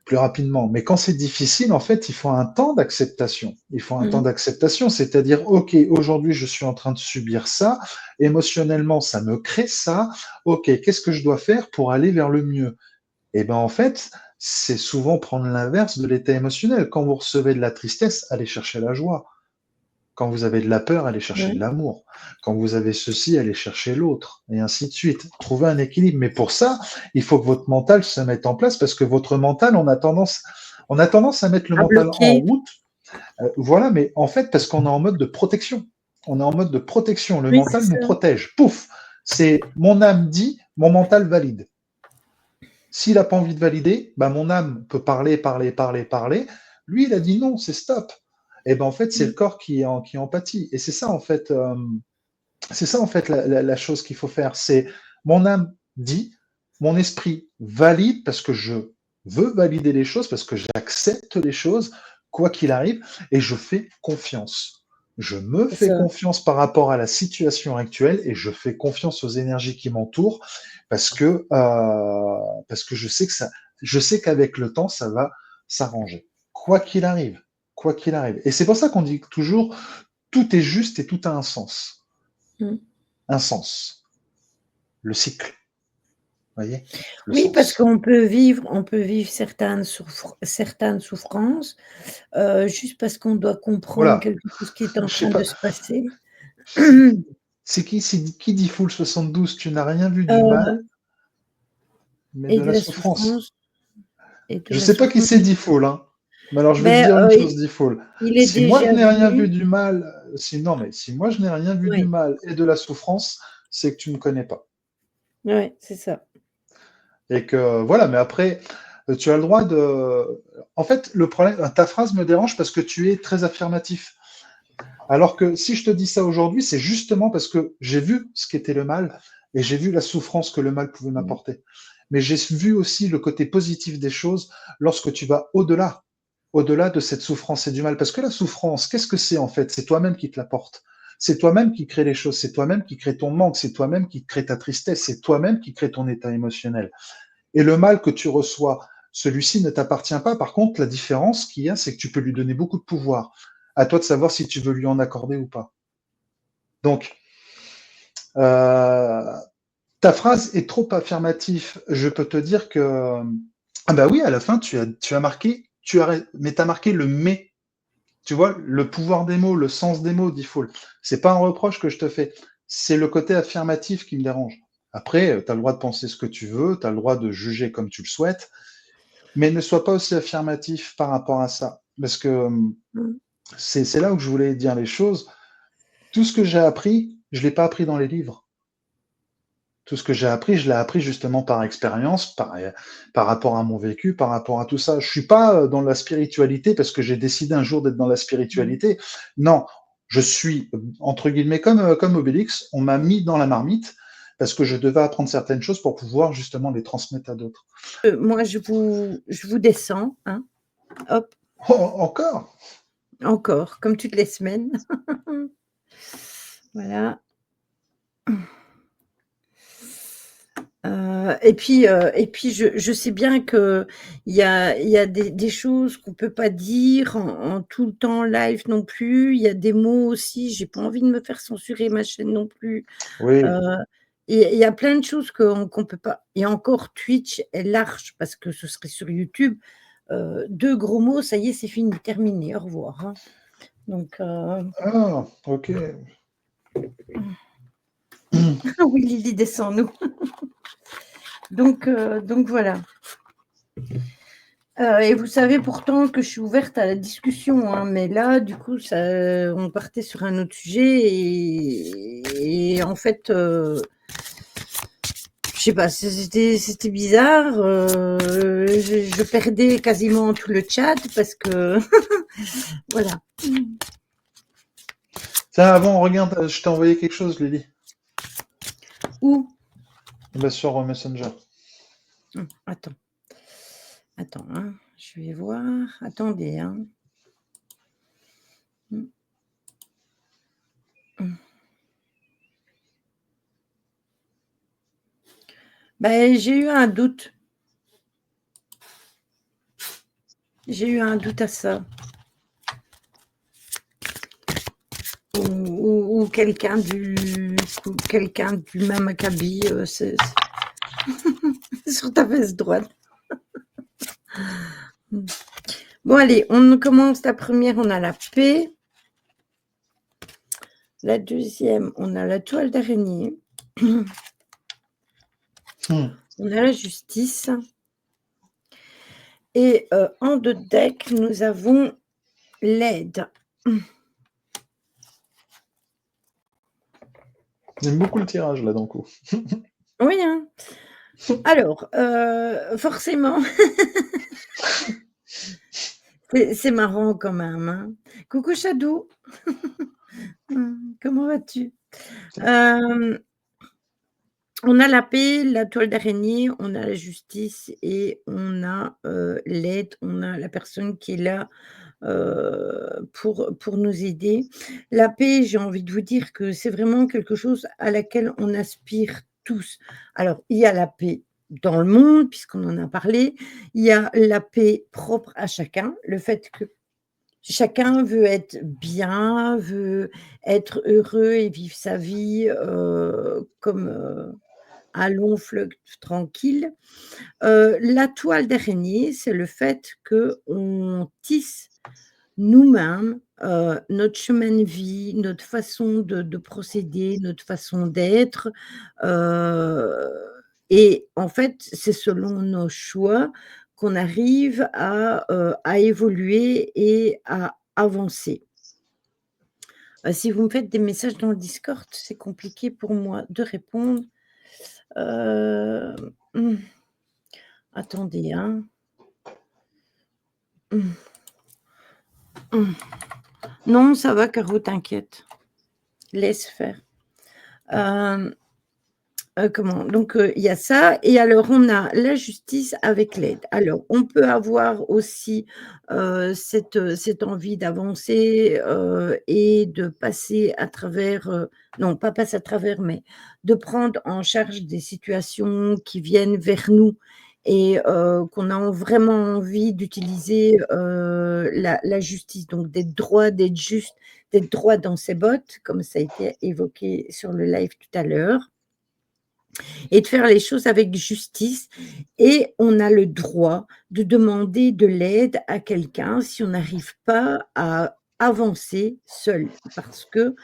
plus rapidement. Mais quand c'est difficile, en fait, il faut un temps d'acceptation. Il faut un temps Mmh. d'acceptation, c'est-à-dire, OK, aujourd'hui, je suis en train de subir ça, émotionnellement, ça me crée ça. OK, qu'est-ce que je dois faire pour aller vers le mieux? Et ben, en fait, c'est souvent prendre l'inverse de l'état émotionnel. Quand vous recevez de la tristesse, allez chercher la joie. Quand vous avez de la peur, allez chercher de Ouais. l'amour. Quand vous avez ceci, allez chercher l'autre, et ainsi de suite. Trouver un équilibre. Mais pour ça, il faut que votre mental se mette en place, parce que votre mental, on a tendance à mettre le À mental en bloquer. route. Voilà, mais en fait, parce qu'on est en mode de protection. On est en mode de protection. Le Oui, c'est mental nous ça. protège. Pouf! C'est mon âme dit, mon mental valide. S'il n'a pas envie de valider, bah, mon âme peut parler, parler, parler, parler. Lui, il a dit non, c'est stop. Et ben en fait, c'est le Mmh. corps qui en pâtit. Et c'est ça en fait la chose qu'il faut faire. C'est mon âme dit, mon esprit valide parce que je veux valider les choses, parce que j'accepte les choses, quoi qu'il arrive, et je fais confiance. Je me C'est fais ça. confiance par rapport à la situation actuelle et je fais confiance aux énergies qui m'entourent parce que je sais qu'avec le temps, ça va s'arranger. Quoi qu'il arrive, quoi qu'il arrive. Et c'est pour ça qu'on dit toujours tout est juste et tout a un sens. Mmh. Un sens. Le cycle, vous voyez? Le Oui, parce sens. qu'on peut vivre certaines souffrances, juste parce qu'on doit comprendre Voilà. quelque chose qui est en Je sais train de pas. se passer. C'est qui dit Fool 72? Tu n'as rien vu du mal, Heu mais et de de la la souffrance. souffrance et de Je la sais pas qui souffrance. c'est dit Fool, hein. Mais alors je vais te Mais dire une chose, il dit Fool. il est Si moi je déjà n'ai rien vu venu. du mal, si non, mais si moi je n'ai rien vu du Oui, mal et de la souffrance, c'est que tu me connais pas. ouais, c'est ça. Et que voilà, mais après, tu as le droit de. En fait, le problème, ta phrase me dérange parce que tu es très affirmatif. Alors que si je te dis ça aujourd'hui, c'est justement parce que j'ai vu ce qu'était le mal et j'ai vu la souffrance que le mal pouvait Mmh. m'apporter. Mais j'ai vu aussi le côté positif des choses lorsque tu vas au-delà, au-delà de cette souffrance et du mal. Parce que la souffrance, qu'est-ce que c'est en fait? C'est toi-même qui te l'apporte. C'est toi-même qui crée les choses, c'est toi-même qui crée ton manque, c'est toi-même qui crée ta tristesse, c'est toi-même qui crée ton état émotionnel. Et le mal que tu reçois, celui-ci ne t'appartient pas. Par contre, la différence qu'il y a, c'est que tu peux lui donner beaucoup de pouvoir. À toi de savoir si tu veux lui en accorder ou pas. Donc, euh, ta phrase est trop affirmative. Je peux te dire que, ah bah oui, à la fin, tu as marqué, mais tu as marqué le mais. Tu vois, le pouvoir des mots, le sens des mots, dit Foul. C'est pas un reproche que je te fais. C'est le côté affirmatif qui me dérange. Après, tu as le droit de penser ce que tu veux, tu as le droit de juger comme tu le souhaites, mais ne sois pas aussi affirmatif par rapport à ça. Parce que Mmh. c'est là où je voulais dire les choses. Tout ce que j'ai appris, je ne l'ai pas appris dans les livres. Tout ce que j'ai appris, je l'ai appris justement par expérience, par rapport à mon vécu, par rapport à tout ça. Je suis pas dans la spiritualité parce que j'ai décidé un jour d'être dans la Mmh. spiritualité. Non, je suis, entre guillemets, comme Obélix, on m'a mis dans la marmite parce que je devais apprendre certaines choses pour pouvoir justement les transmettre à d'autres. Moi, je vous descends, hein, hop, Oh, encore? encore, comme toutes les semaines. Voilà. Et puis je sais bien qu'il y a des choses qu'on peut pas dire en tout le temps live non plus. Il y a des mots aussi, j'ai pas envie de me faire censurer ma chaîne non plus. Heu, Oui. et il y a plein de choses qu'on peut pas, et encore Twitch est large parce que ce serait sur YouTube. 2 gros mots, ça y est, c'est fini, terminé, au revoir, hein. Donc Ah, ok. ah oui, Lydie, descends-nous. Donc voilà. Et vous savez pourtant que je suis ouverte à la discussion, hein, mais là, du coup, ça on partait sur un autre sujet et en fait, je sais pas, c'était bizarre, je perdais quasiment tout le chat parce que voilà. Tiens, avant, regarde, je t'ai envoyé quelque chose, Lily. Où? Bah, sur Messenger. Attends. Attends, hein, je vais voir. Attendez, hein. Mmh. Mmh. J'ai eu un doute. J'ai eu un doute à ça. Ou quelqu'un du même acabit, sur ta veste droite. Bon, allez, on commence la première, on a la paix. La deuxième, on a la toile d'araignée. On a la justice. Et en deux decks, nous avons l'aide. J'aime beaucoup le tirage, là, d'un coup. Oui, hein. Alors, forcément, c'est marrant quand même, hein. Coucou Shadou. Comment vas-tu? On a la paix, la toile d'araignée, on a la justice et on a, l'aide, on a la personne qui est là, pour nous aider. La paix, j'ai envie de vous dire que c'est vraiment quelque chose à laquelle on aspire tous. Alors, il y a la paix dans le monde, puisqu'on en a parlé, il y a la paix propre à chacun, le fait que chacun veut être bien, veut être heureux et vivre sa vie, comme, un long fleuve tranquille. La toile d'araignée, c'est le fait qu'on tisse nous-mêmes, notre chemin de vie, notre façon de procéder, notre façon d'être, heu et en fait, c'est selon nos choix qu'on arrive à évoluer et à avancer. Si vous me faites des messages dans le Discord, c'est compliqué pour moi de répondre. Mmh, attendez, hein. Mmh, mmh. Non, ça va Caro, t'inquiète. Laisse faire. Hem, comment? Donc, il y a ça et alors on a la justice avec l'aide. Alors, on peut avoir aussi, cette envie d'avancer, et de passer à travers, non, pas passer à travers, mais de prendre en charge des situations qui viennent vers nous et qu'on a vraiment envie d'utiliser, la justice, donc d'être droit, d'être juste, d'être droit dans ses bottes, comme ça a été évoqué sur le live tout à l'heure et de faire les choses avec justice et on a le droit de demander de l'aide à quelqu'un si on n'arrive pas à avancer seul parce que,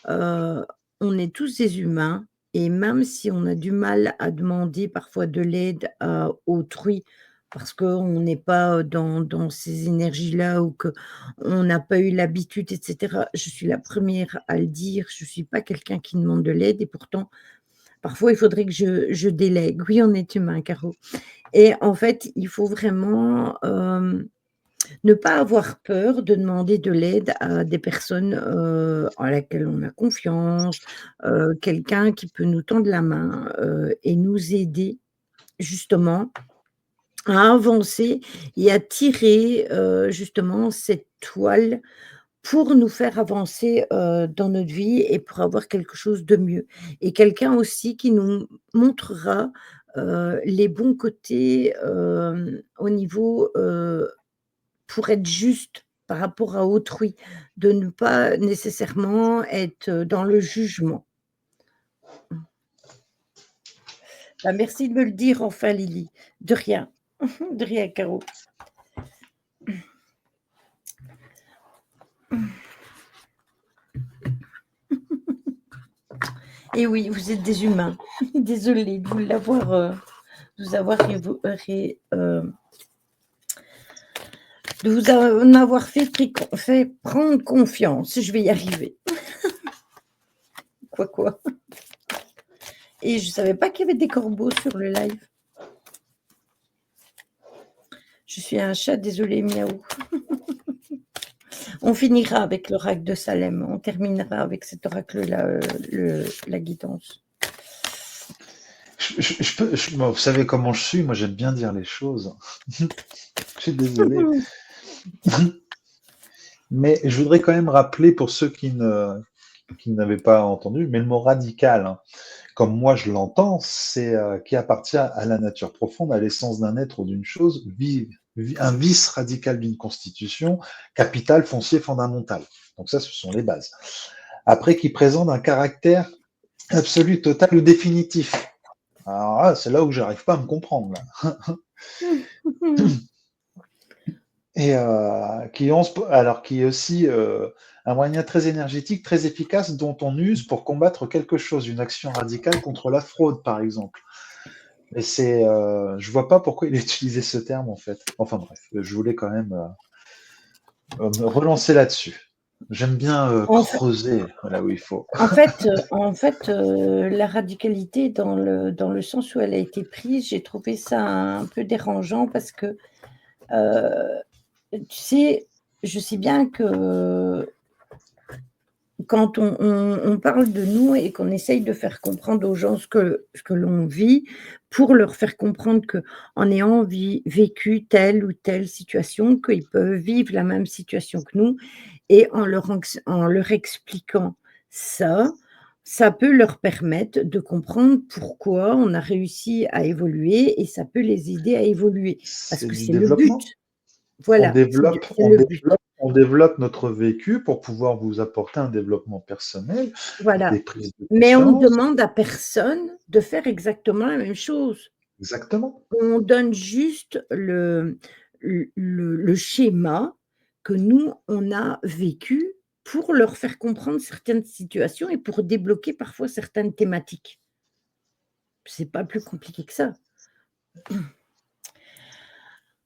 heu, on est tous des humains et même si on a du mal à demander parfois de l'aide à autrui parce qu'on n'est pas dans ces énergies-là ou qu'on n'a pas eu l'habitude et cetera. Je suis la première à le dire, je suis pas quelqu'un qui demande de l'aide et pourtant parfois, il faudrait que je délègue. Oui, on est humain, Caro et en fait, il faut vraiment, ne pas avoir peur de demander de l'aide à des personnes, en laquelle on a confiance, quelqu'un qui peut nous tendre la main, et nous aider justement à avancer et à tirer, justement cette toile pour nous faire avancer, dans notre vie et pour avoir quelque chose de mieux et quelqu'un aussi qui nous montrera, les bons côtés, au niveau, pour être juste par rapport à autrui, de ne pas nécessairement être, dans le jugement. Bah, merci de me le dire enfin Lily. De rien. De rien Caro. Et oui, vous êtes des humains. Désolée de vous avoir évo ré de vous en avoir fait prendre confiance. Je vais y arriver. Quoi. Et je savais pas qu'il y avait des corbeaux sur le live. Je suis un chat, désolé, miaou. On finira avec l'oracle de Salem. On terminera avec cet oracle-là, la guidance. Vous savez comment je suis, moi j'aime bien dire les choses. Je suis désolé. Mais je voudrais quand même rappeler pour ceux qui n'avaient pas entendu, mais le mot radical, hein, comme moi je l'entends, c'est qui appartient à la nature profonde, à l'essence d'un être ou d'une chose, un vice radical d'une constitution, capital, foncier, fondamental. Donc ça, ce sont les bases. Après, qui présente un caractère absolu, total ou définitif. Alors là, c'est là où j'arrive pas à me comprendre. Là. Et qui est aussi un moyen très énergétique, très efficace, dont on use pour combattre quelque chose, une action radicale contre la fraude, par exemple. Mais je vois pas pourquoi il a utilisé ce terme en fait. Enfin bref, je voulais quand même me relancer là-dessus. J'aime bien En fait, creuser là où il faut. la radicalité dans le sens où elle a été prise, j'ai trouvé ça un peu dérangeant parce que, tu sais, je sais bien que quand on parle de nous et qu'on essaye de faire comprendre aux gens ce que l'on vit, pour leur faire comprendre qu'en ayant vécu telle ou telle situation, qu'ils peuvent vivre la même situation que nous et en leur expliquant ça, ça peut leur permettre de comprendre pourquoi on a réussi à évoluer et ça peut les aider à évoluer parce C'est que du c'est le but. développement. On Voilà, développe, c'est on le but. développe, on développe notre vécu pour pouvoir vous apporter un développement personnel, des Voilà. prises de Mais on conscience. demande à personne de faire exactement la même chose. Exactement. On donne juste le schéma que nous, on a vécu pour leur faire comprendre certaines situations et pour débloquer parfois certaines thématiques. C'est pas plus compliqué que ça.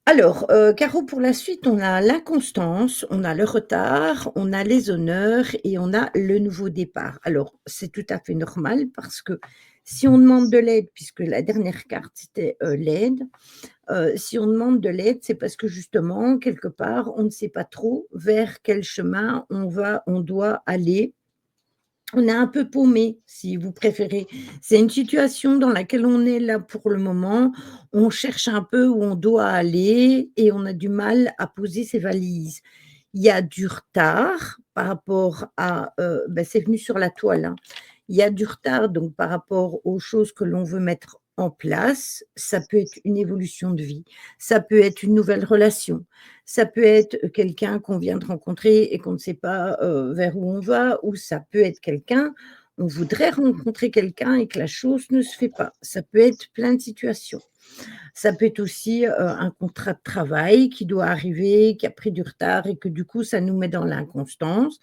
Alors, Caro, pour la suite, on a l'inconstance, on a le retard, on a les honneurs et on a le nouveau départ. Alors, c'est tout à fait normal parce que si on demande de l'aide, puisque la dernière carte, c'était, l'aide, si on demande de l'aide, c'est parce que justement, quelque part, on ne sait pas trop vers quel chemin on doit aller. On est un peu paumé, si vous préférez. C'est une situation dans laquelle on est là pour le moment. On cherche un peu où on doit aller et on a du mal à poser ses valises. Il y a du retard par rapport à, c'est venu sur la toile, hein. Il y a du retard donc par rapport aux choses que l'on veut mettre en place. Ça peut être une évolution de vie, ça peut être une nouvelle relation, ça peut être quelqu'un qu'on vient de rencontrer et qu'on ne sait pas, vers où on va, ou ça peut être quelqu'un on voudrait rencontrer quelqu'un et que la chose ne se fait pas. Ça peut être plein de situations. Ça peut être aussi, un contrat de travail qui doit arriver, qui a pris du retard et que du coup ça nous met dans l'inconstance.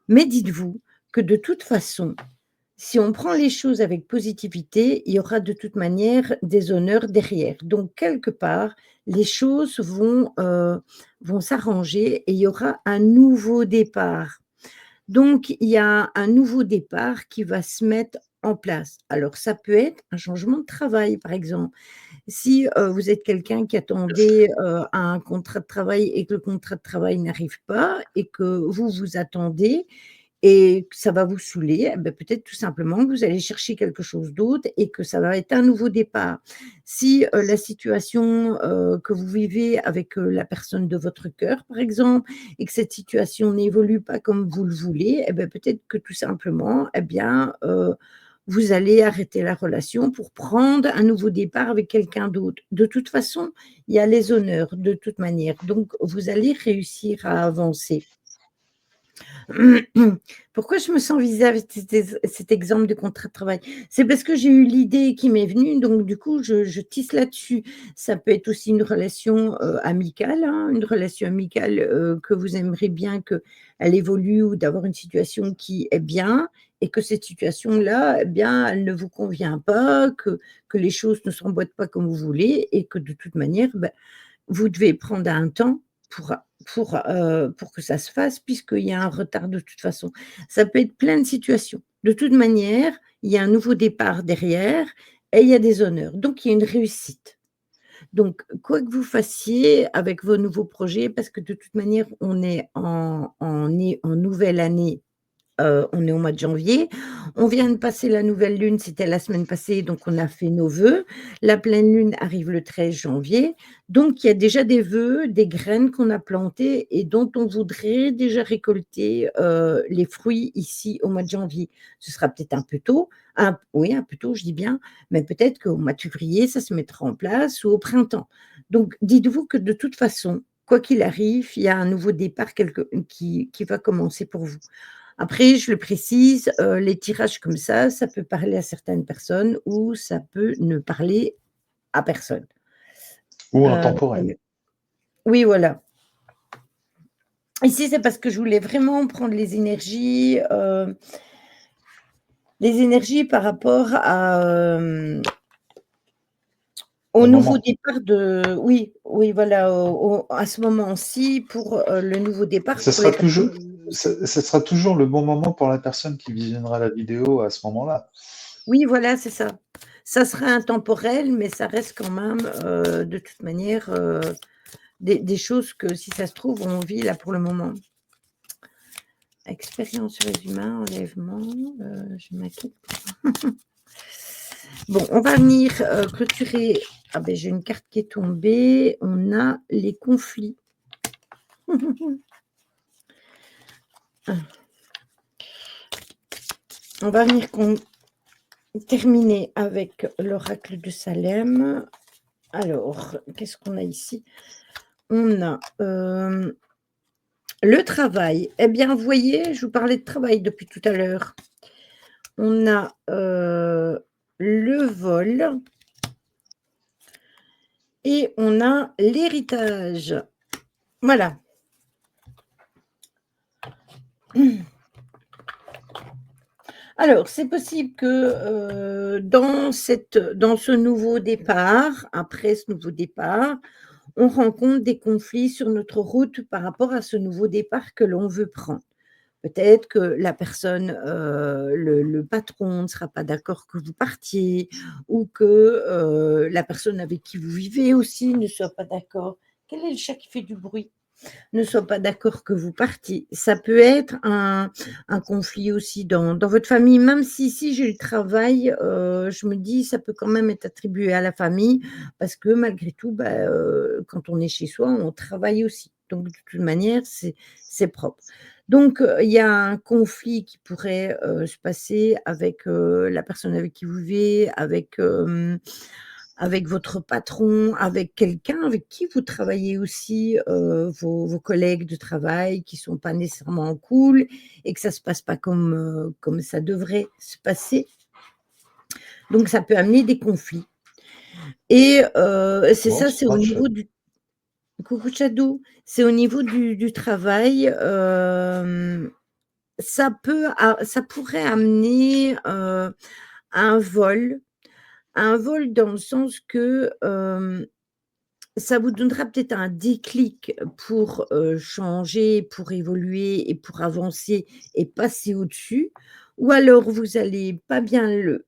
Mais dites-vous que de toute façon, si on prend les choses avec positivité, il y aura de toute manière des honneurs derrière. Donc quelque part, les choses vont s'arranger et il y aura un nouveau départ. Donc il y a un nouveau départ qui va se mettre en place. Alors ça peut être un changement de travail, par exemple. Si, vous êtes quelqu'un qui attendait, un contrat de travail et que le contrat de travail n'arrive pas et que vous attendez et que ça va vous saouler, eh beh, peut-être tout simplement que vous allez chercher quelque chose d'autre et que ça va être un nouveau départ. Si, la situation, que vous vivez avec, la personne de votre cœur, par exemple, et que cette situation n'évolue pas comme vous le voulez, eh beh, peut-être que tout simplement, eh bien, vous allez arrêter la relation pour prendre un nouveau départ avec quelqu'un d'autre. De toute façon, il y a les honneurs de toute manière, donc vous allez réussir à avancer. Pourquoi je me sens visée avec cet exemple de contrat de travail? C'est parce que j'ai eu l'idée qui m'est venue, donc du coup, je tisse là-dessus. Ça peut être aussi une relation, amicale, hein, une relation amicale, que vous aimeriez bien qu'elle évolue ou d'avoir une situation qui est bien et que cette situation-là, eh bien, elle ne vous convient pas, que les choses ne s'emboîtent pas comme vous voulez et que de toute manière, bah, vous devez prendre un temps pour que ça se fasse puisqu'il y a un retard de toute façon. Ça peut être plein de situations. De toute manière, il y a un nouveau départ derrière et il y a des honneurs, donc il y a une réussite. Donc quoi que vous fassiez avec vos nouveaux projets, parce que de toute manière, on est en nouvelle année. On est au mois de janvier. On vient de passer la nouvelle lune, c'était la semaine passée, donc on a fait nos vœux. La pleine lune arrive le 13 janvier, donc il y a déjà des vœux, des graines qu'on a plantées et dont on voudrait déjà récolter, les fruits ici au mois de janvier. Ce sera peut-être un peu tôt, oui, un peu tôt, je dis bien, mais peut-être qu'au mois de février, ça se mettra en place ou au printemps. Donc dites-vous que de toute façon, quoi qu'il arrive, il y a un nouveau départ qui va commencer pour vous. Après, je le précise, les tirages comme ça peut parler à certaines personnes ou ça peut ne parler à personne. Ou intemporel. Heu, oui, voilà. Ici, c'est parce que je voulais vraiment prendre les énergies par rapport au Au nouveau moment. départ de oui, oui, voilà, à ce moment-ci pour, le nouveau départ Ce pour les sera personnes toujours, qui ce sera toujours le bon moment pour la personne qui visionnera la vidéo à ce moment-là. oui, voilà, c'est ça. Ça sera intemporel, mais ça reste quand même, de toute manière, des choses que si ça se trouve, on vit là pour le moment. Expérience sur les humains, enlèvement, je m'inquiète. Bon, on va venir, clôturer. Ah ben j'ai une carte qui est tombée. On a les conflits. On va venir terminer avec l'oracle de Salem. Alors, qu'est-ce qu'on a ici? On a, le travail. Eh bien, vous voyez, je vous parlais de travail depuis tout à l'heure. On a, le vol et on a l'héritage. Voilà. Alors, c'est possible que, dans ce nouveau départ, après ce nouveau départ, on rencontre des conflits sur notre route par rapport à ce nouveau départ que l'on veut prendre. Peut-être que la personne, le patron ne sera pas d'accord que vous partiez ou que, la personne avec qui vous vivez aussi ne soit pas d'accord. Quel est le chat qui fait du bruit? Ne soit pas d'accord que vous partiez. Ça peut être un conflit aussi dans votre famille, même si ici j'ai le travail, je me dis: «Ça peut quand même être attribué à la famille» parce que malgré tout, bah, quand on est chez soi, on travaille aussi. Donc de toute manière, c'est propre. Donc, il y a un conflit qui pourrait, se passer avec, la personne avec qui vous vivez, avec votre patron, avec quelqu'un avec qui vous travaillez aussi, vos collègues de travail qui sont pas nécessairement cool et que ça se passe pas comme ça devrait se passer. Donc ça peut amener des conflits et c'est Bon, ça, ça c'est au marche. niveau du coucou Tchadou, c'est au niveau du travail, ça pourrait amener, un vol dans le sens que, ça vous donnera peut-être un déclic pour, changer, pour évoluer et pour avancer et passer au-dessus ou alors vous allez pas bien le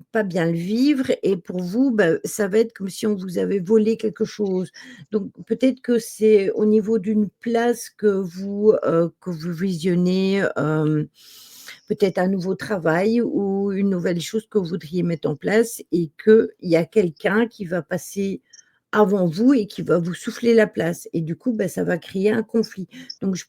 vivre et pour vous, bah, ça va être comme si on vous avait volé quelque chose. Donc peut-être que c'est au niveau d'une place que vous visionnez, peut-être un nouveau travail ou une nouvelle chose que vous voudriez mettre en place et qu'il y a quelqu'un qui va passer avant vous et qui va vous souffler la place et du coup, bah, ça va créer un conflit. Donc je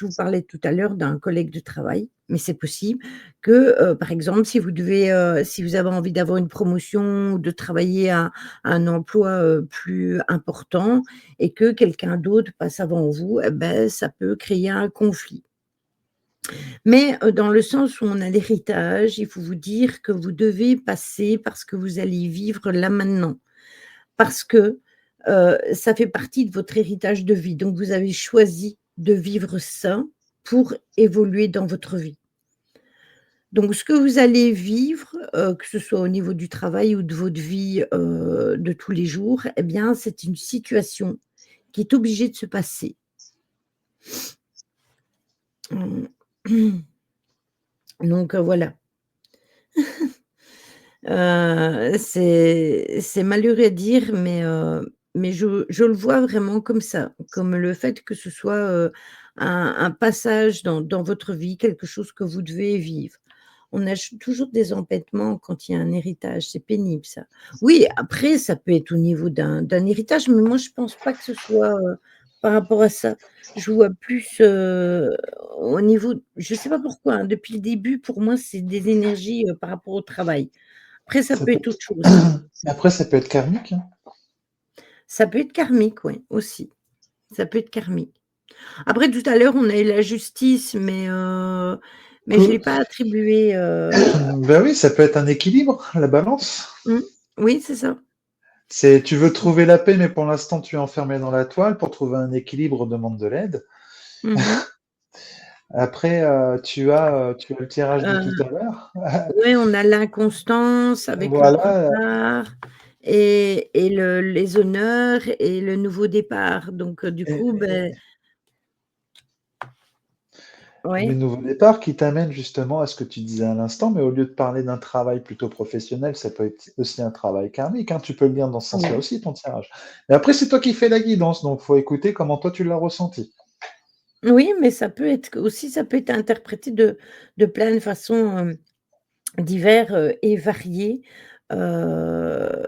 vous parlais tout à l'heure d'un collègue de travail, mais c'est possible que, par exemple, si vous avez envie d'avoir une promotion ou de travailler à un emploi, plus important et que quelqu'un d'autre passe avant vous, et beh, ça peut créer un conflit. Mais, dans le sens où on a l'héritage, il faut vous dire que vous devez passer par ce que vous allez vivre là maintenant. Parce que, ça fait partie de votre héritage de vie. Donc vous avez choisi de vivre ça pour évoluer dans votre vie. Donc ce que vous allez vivre, que ce soit au niveau du travail ou de votre vie, de tous les jours, eh bien, c'est une situation qui est obligée de se passer. Mmh. Donc voilà. C'est malheureux à dire, mais je le vois vraiment comme ça, comme le fait que ce soit, un passage dans votre vie, quelque chose que vous devez vivre. On a toujours des empêtements quand il y a un héritage, c'est pénible ça. Oui, après ça peut être au niveau d'un héritage, mais moi je pense pas que ce soit, par rapport à ça. Je vois plus, au niveau je sais pas pourquoi, hein, depuis le début pour moi c'est des énergies, par rapport au travail. Après ça Ça peut peut être autre chose, hein. après ça peut être karmique, hein. Ça peut être karmique, ouais, aussi. Ça peut être karmique. Après tout à l'heure on a eu la justice, mais je l'ai Que pas attribué, bah oui, ça peut être un équilibre, la balance. mmh, oui, c'est ça. C'est tu veux trouver la paix, mais pour l'instant tu es enfermé dans la toile. Pour trouver un équilibre, demande de l'aide. Mmh mh. Après, tu as le tirage de tout à l'heure. Ouais, on a l'inconstance avec l'autre Voilà, part et les honneurs et le nouveau départ. Donc, du coup, et beh le ouais, nouveau départ qui t'amène justement à ce que tu disais à l'instant, mais au lieu de parler d'un travail plutôt professionnel, ça peut être aussi un travail karmique, hein. Tu peux le lire dans ce sens-là oui, aussi, ton tirage. Mais après, c'est toi qui fais la guidance, donc faut écouter comment toi tu l'as ressenti. oui, mais ça peut être interprété de plein de façons, divers, et variées. Heu,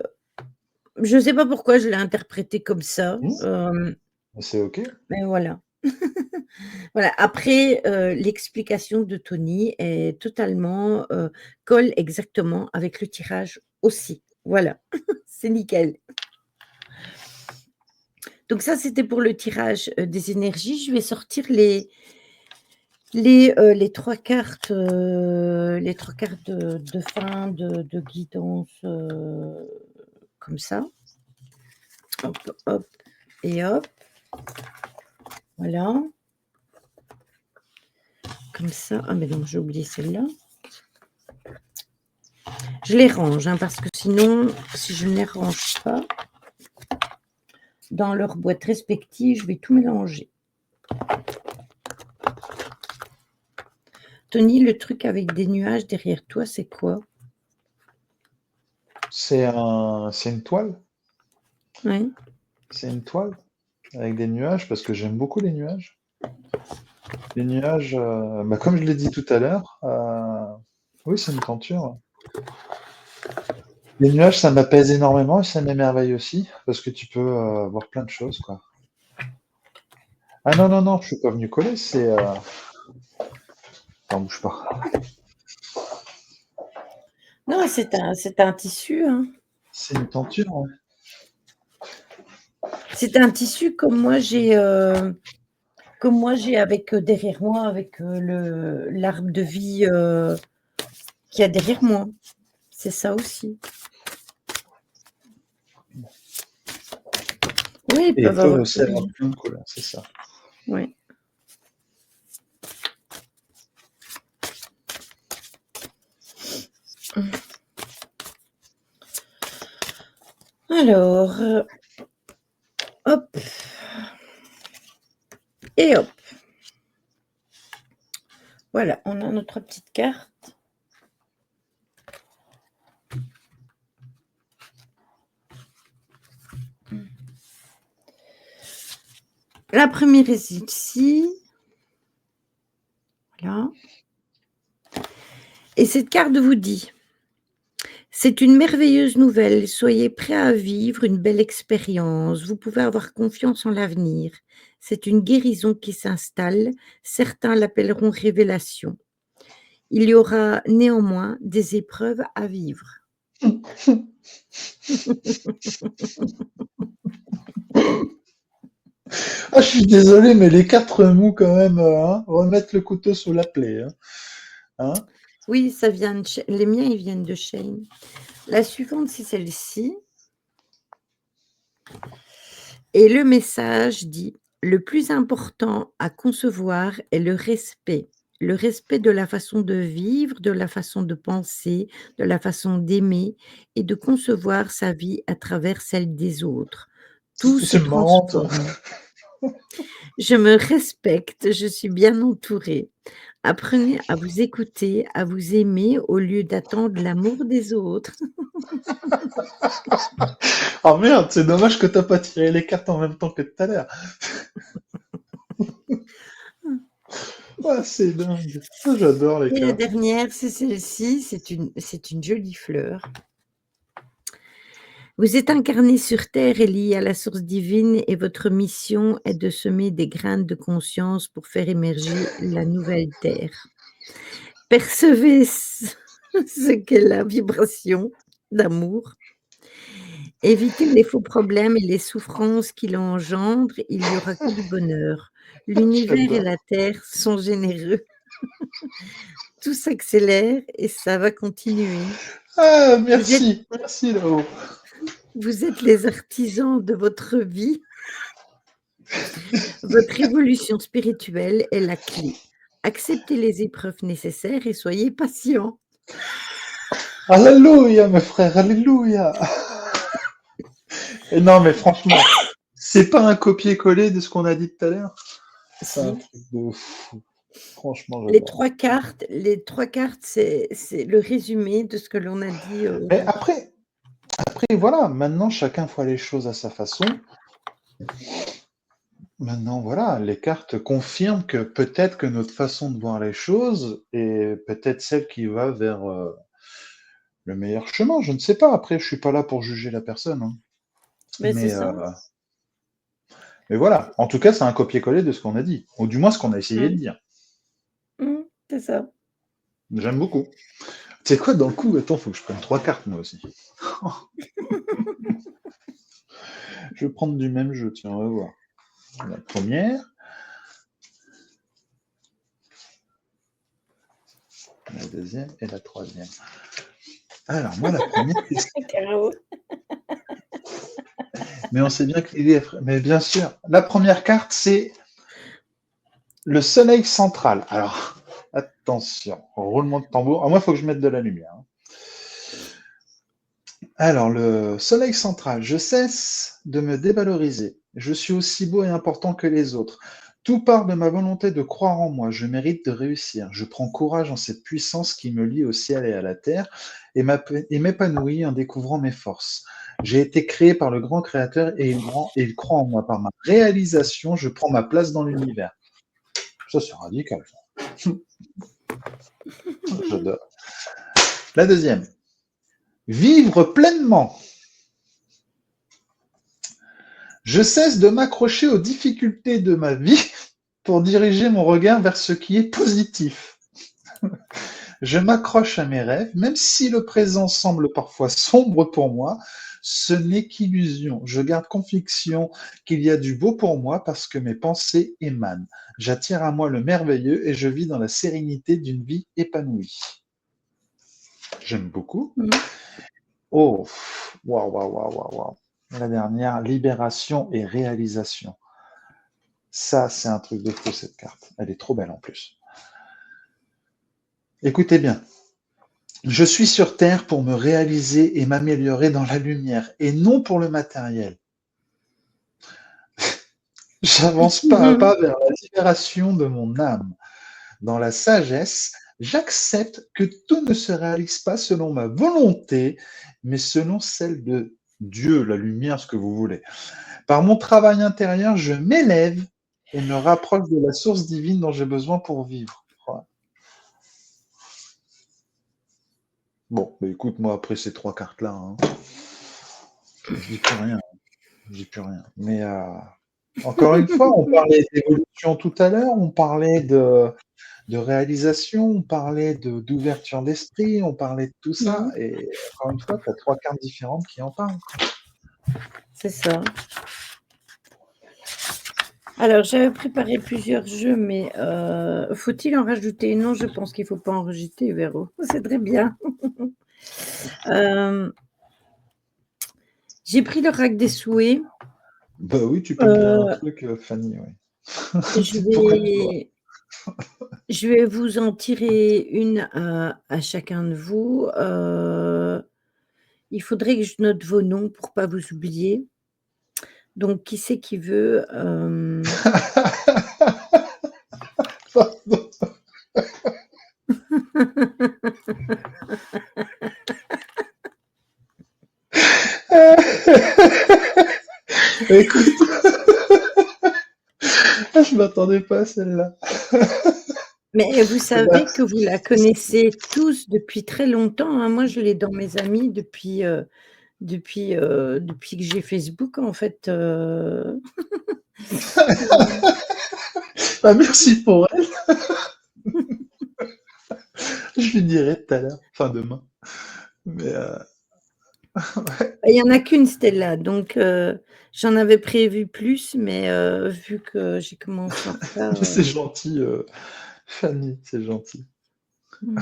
je sais pas pourquoi je l'ai interprété comme ça, Mmh, c'est OK. mais voilà. Voilà, après, l'explication de Tony est totalement, colle exactement avec le tirage aussi. Voilà, c'est nickel. Donc ça, c'était pour le tirage, des énergies. Je vais sortir les 3 cartes, les 3 cartes de fin, de guidance, comme ça. Hop, hop et hop. Voilà, comme ça. Ah mais non, j'ai oublié celle-là. Je les range, hein, parce que sinon, si je ne les range pas dans leurs boîtes respectives, je vais tout mélanger. Tony, le truc avec des nuages derrière toi, c'est quoi? C'est une toile. Ouais. C'est une toile avec des nuages parce que j'aime beaucoup les nuages. Les nuages, bah, comme je l'ai dit tout à l'heure, oui, c'est une tenture. Les nuages, ça m'apaise énormément et ça m'émerveille aussi parce que tu peux voir plein de choses, quoi. Ah non, non, non, je suis pas venu coller, c'est. Attends, bouge pas. Non, c'est un tissu, hein. C'est une tenture, ouais. C'est un tissu comme moi j'ai avec, derrière moi avec, le l'arbre de vie, qu'il y a derrière moi. C'est ça aussi. Oui, ils Et ils peuvent peuvent avoir aussi avoir plein de couleurs, c'est ça. ouais. Alors, hop et hop. Voilà, on a notre petite carte. La première est ici. Voilà et cette carte vous dit: «C'est une merveilleuse nouvelle, soyez prêts à vivre une belle expérience, vous pouvez avoir confiance en l'avenir. C'est une guérison qui s'installe, certains l'appelleront révélation. Il y aura néanmoins des épreuves à vivre». Ah, je suis désolé, mais les quatre mots quand même, hein, remettre le couteau sous la plaie, hein. Hein. Oui, ça vient de Sh les miens, ils viennent de Shein. La suivante, c'est celle-ci et le message dit: «Le plus important à concevoir est le respect. Le respect de la façon de vivre, de la façon de penser, de la façon d'aimer et de concevoir sa vie à travers celle des autres. Tout se C'est marrant, toi. transforme». Je me respecte, je suis bien entourée. Apprenez à vous écouter, à vous aimer au lieu d'attendre l'amour des autres. Oh merde, c'est dommage que t'as pas tiré les cartes en même temps que tout à l'heure. Ah, c'est dingue. Ah, j'adore les Et la cartes. dernière, c'est celle-ci, c'est une jolie fleur. Vous êtes incarné sur terre et lié à la source divine et votre mission est de semer des graines de conscience pour faire émerger la nouvelle terre. Percevez ce qu'est la vibration d'amour. Évitez les faux problèmes et les souffrances qu'il engendre, il y aura que du bonheur. L'univers et J'adore. la terre sont généreux. Tout s'accélère et ça va continuer. Ah, Vous êtes merci. Merci là-haut. vous êtes les artisans de votre vie. Votre évolution spirituelle est la clé. Acceptez les épreuves nécessaires et soyez patient. Alléluia, mes frères, alléluia. Et non, mais franchement, c'est pas un copier-coller de ce qu'on a dit tout à l'heure. C'est un Si, truc de fou. Franchement, les j'adore. 3 cartes les 3 cartes, c'est le résumé de ce que l'on a dit, Mais aujourd'hui. après, voilà, maintenant, chacun voit les choses à sa façon. Maintenant, voilà, les cartes confirment que peut-être que notre façon de voir les choses est peut-être celle qui va vers le meilleur chemin. Je ne sais pas. Après, je suis pas là pour juger la personne, hein. Mais c'est Mais, ça. mais voilà. En tout cas, c'est un copier-coller de ce qu'on a dit. Ou du moins ce qu'on a essayé de Mmh. dire. Mmh. C'est ça. J'aime beaucoup. Tu sais quoi, dans le coup, attends, faut que je prenne 3 cartes moi aussi. Je vais prendre du même jeu, tiens, on va voir. La première, la deuxième et la troisième. Alors, moi, la première question. Carreau. Mais on sait bien que l'idée est... Mais bien sûr, la première carte, c'est le soleil central. Alors, attention, roulement de tambour. Ah, moi, il faut que je mette de la lumière, hein. Alors, le soleil central, je cesse de me dévaloriser. Je suis aussi beau et important que les autres. Tout part de ma volonté de croire en moi. Je mérite de réussir. Je prends courage en cette puissance qui me lie au ciel et à la terre et m'épanouis en découvrant mes forces. J'ai été créé par le grand créateur et il croit en moi. Par ma réalisation, je prends ma place dans l'univers. Ça, c'est radical. J'adore. La deuxième. Vivre pleinement. Je cesse de m'accrocher aux difficultés de ma vie pour diriger mon regard vers ce qui est positif. Je m'accroche à mes rêves, même si le présent semble parfois sombre pour moi, ce n'est qu'illusion. Je garde conviction qu'il y a du beau pour moi parce que mes pensées émanent. J'attire à moi le merveilleux et je vis dans la sérénité d'une vie épanouie. J'aime beaucoup. Mmh. Oh, waouh, waouh, waouh, waouh, waouh. La dernière, libération et réalisation. Ça, c'est un truc de fou, cette carte. Elle est trop belle en plus. Écoutez bien. Je suis sur Terre pour me réaliser et m'améliorer dans la lumière et non pour le matériel. J'avance pas à pas vers la libération de mon âme. Dans la sagesse, j'accepte que tout ne se réalise pas selon ma volonté, mais selon celle de Dieu, la lumière, ce que vous voulez. Par mon travail intérieur, je m'élève et me rapproche de la source divine dont j'ai besoin pour vivre. Ouais. Bon, bah écoute, moi, après ces 3 cartes-là, hein, je dis plus rien. Je dis plus rien. Mais encore une fois, on parlait d'évolution tout à l'heure, on parlait de réalisation, on parlait d'ouverture d'esprit, on parlait de tout ça. Mmh. Et encore une fois, tu as 3 cartes différentes qui en parlent. C'est ça. Alors, j'avais préparé plusieurs jeux, mais faut-il en rajouter? Non, je pense qu'il faut pas en rajouter, Véro. C'est très bien. Hem, j'ai pris le rack des souhaits. Bah oui, tu peux me dire un Heu, truc, Fanny, oui. je Pour une fois. vais je vais vous en tirer une à chacun de vous. Il faudrait que je note vos noms pour pas vous oublier. Donc qui c'est qui veut, Pardon. Écoute, je m'attendais pas à celle-là. Mais vous Bah, savez que vous la connaissez tous depuis très longtemps, hein. Moi, je l'ai dans mes amis depuis que j'ai Facebook, en fait, bah, merci pour elle. Je lui dirai tout à l'heure, enfin demain. Mais ouais. Il y en a qu'une Stella, donc j'en avais prévu plus, mais vu que j'ai commencé en retard, Mais c'est gentil, Fanny, c'est gentil. mmh.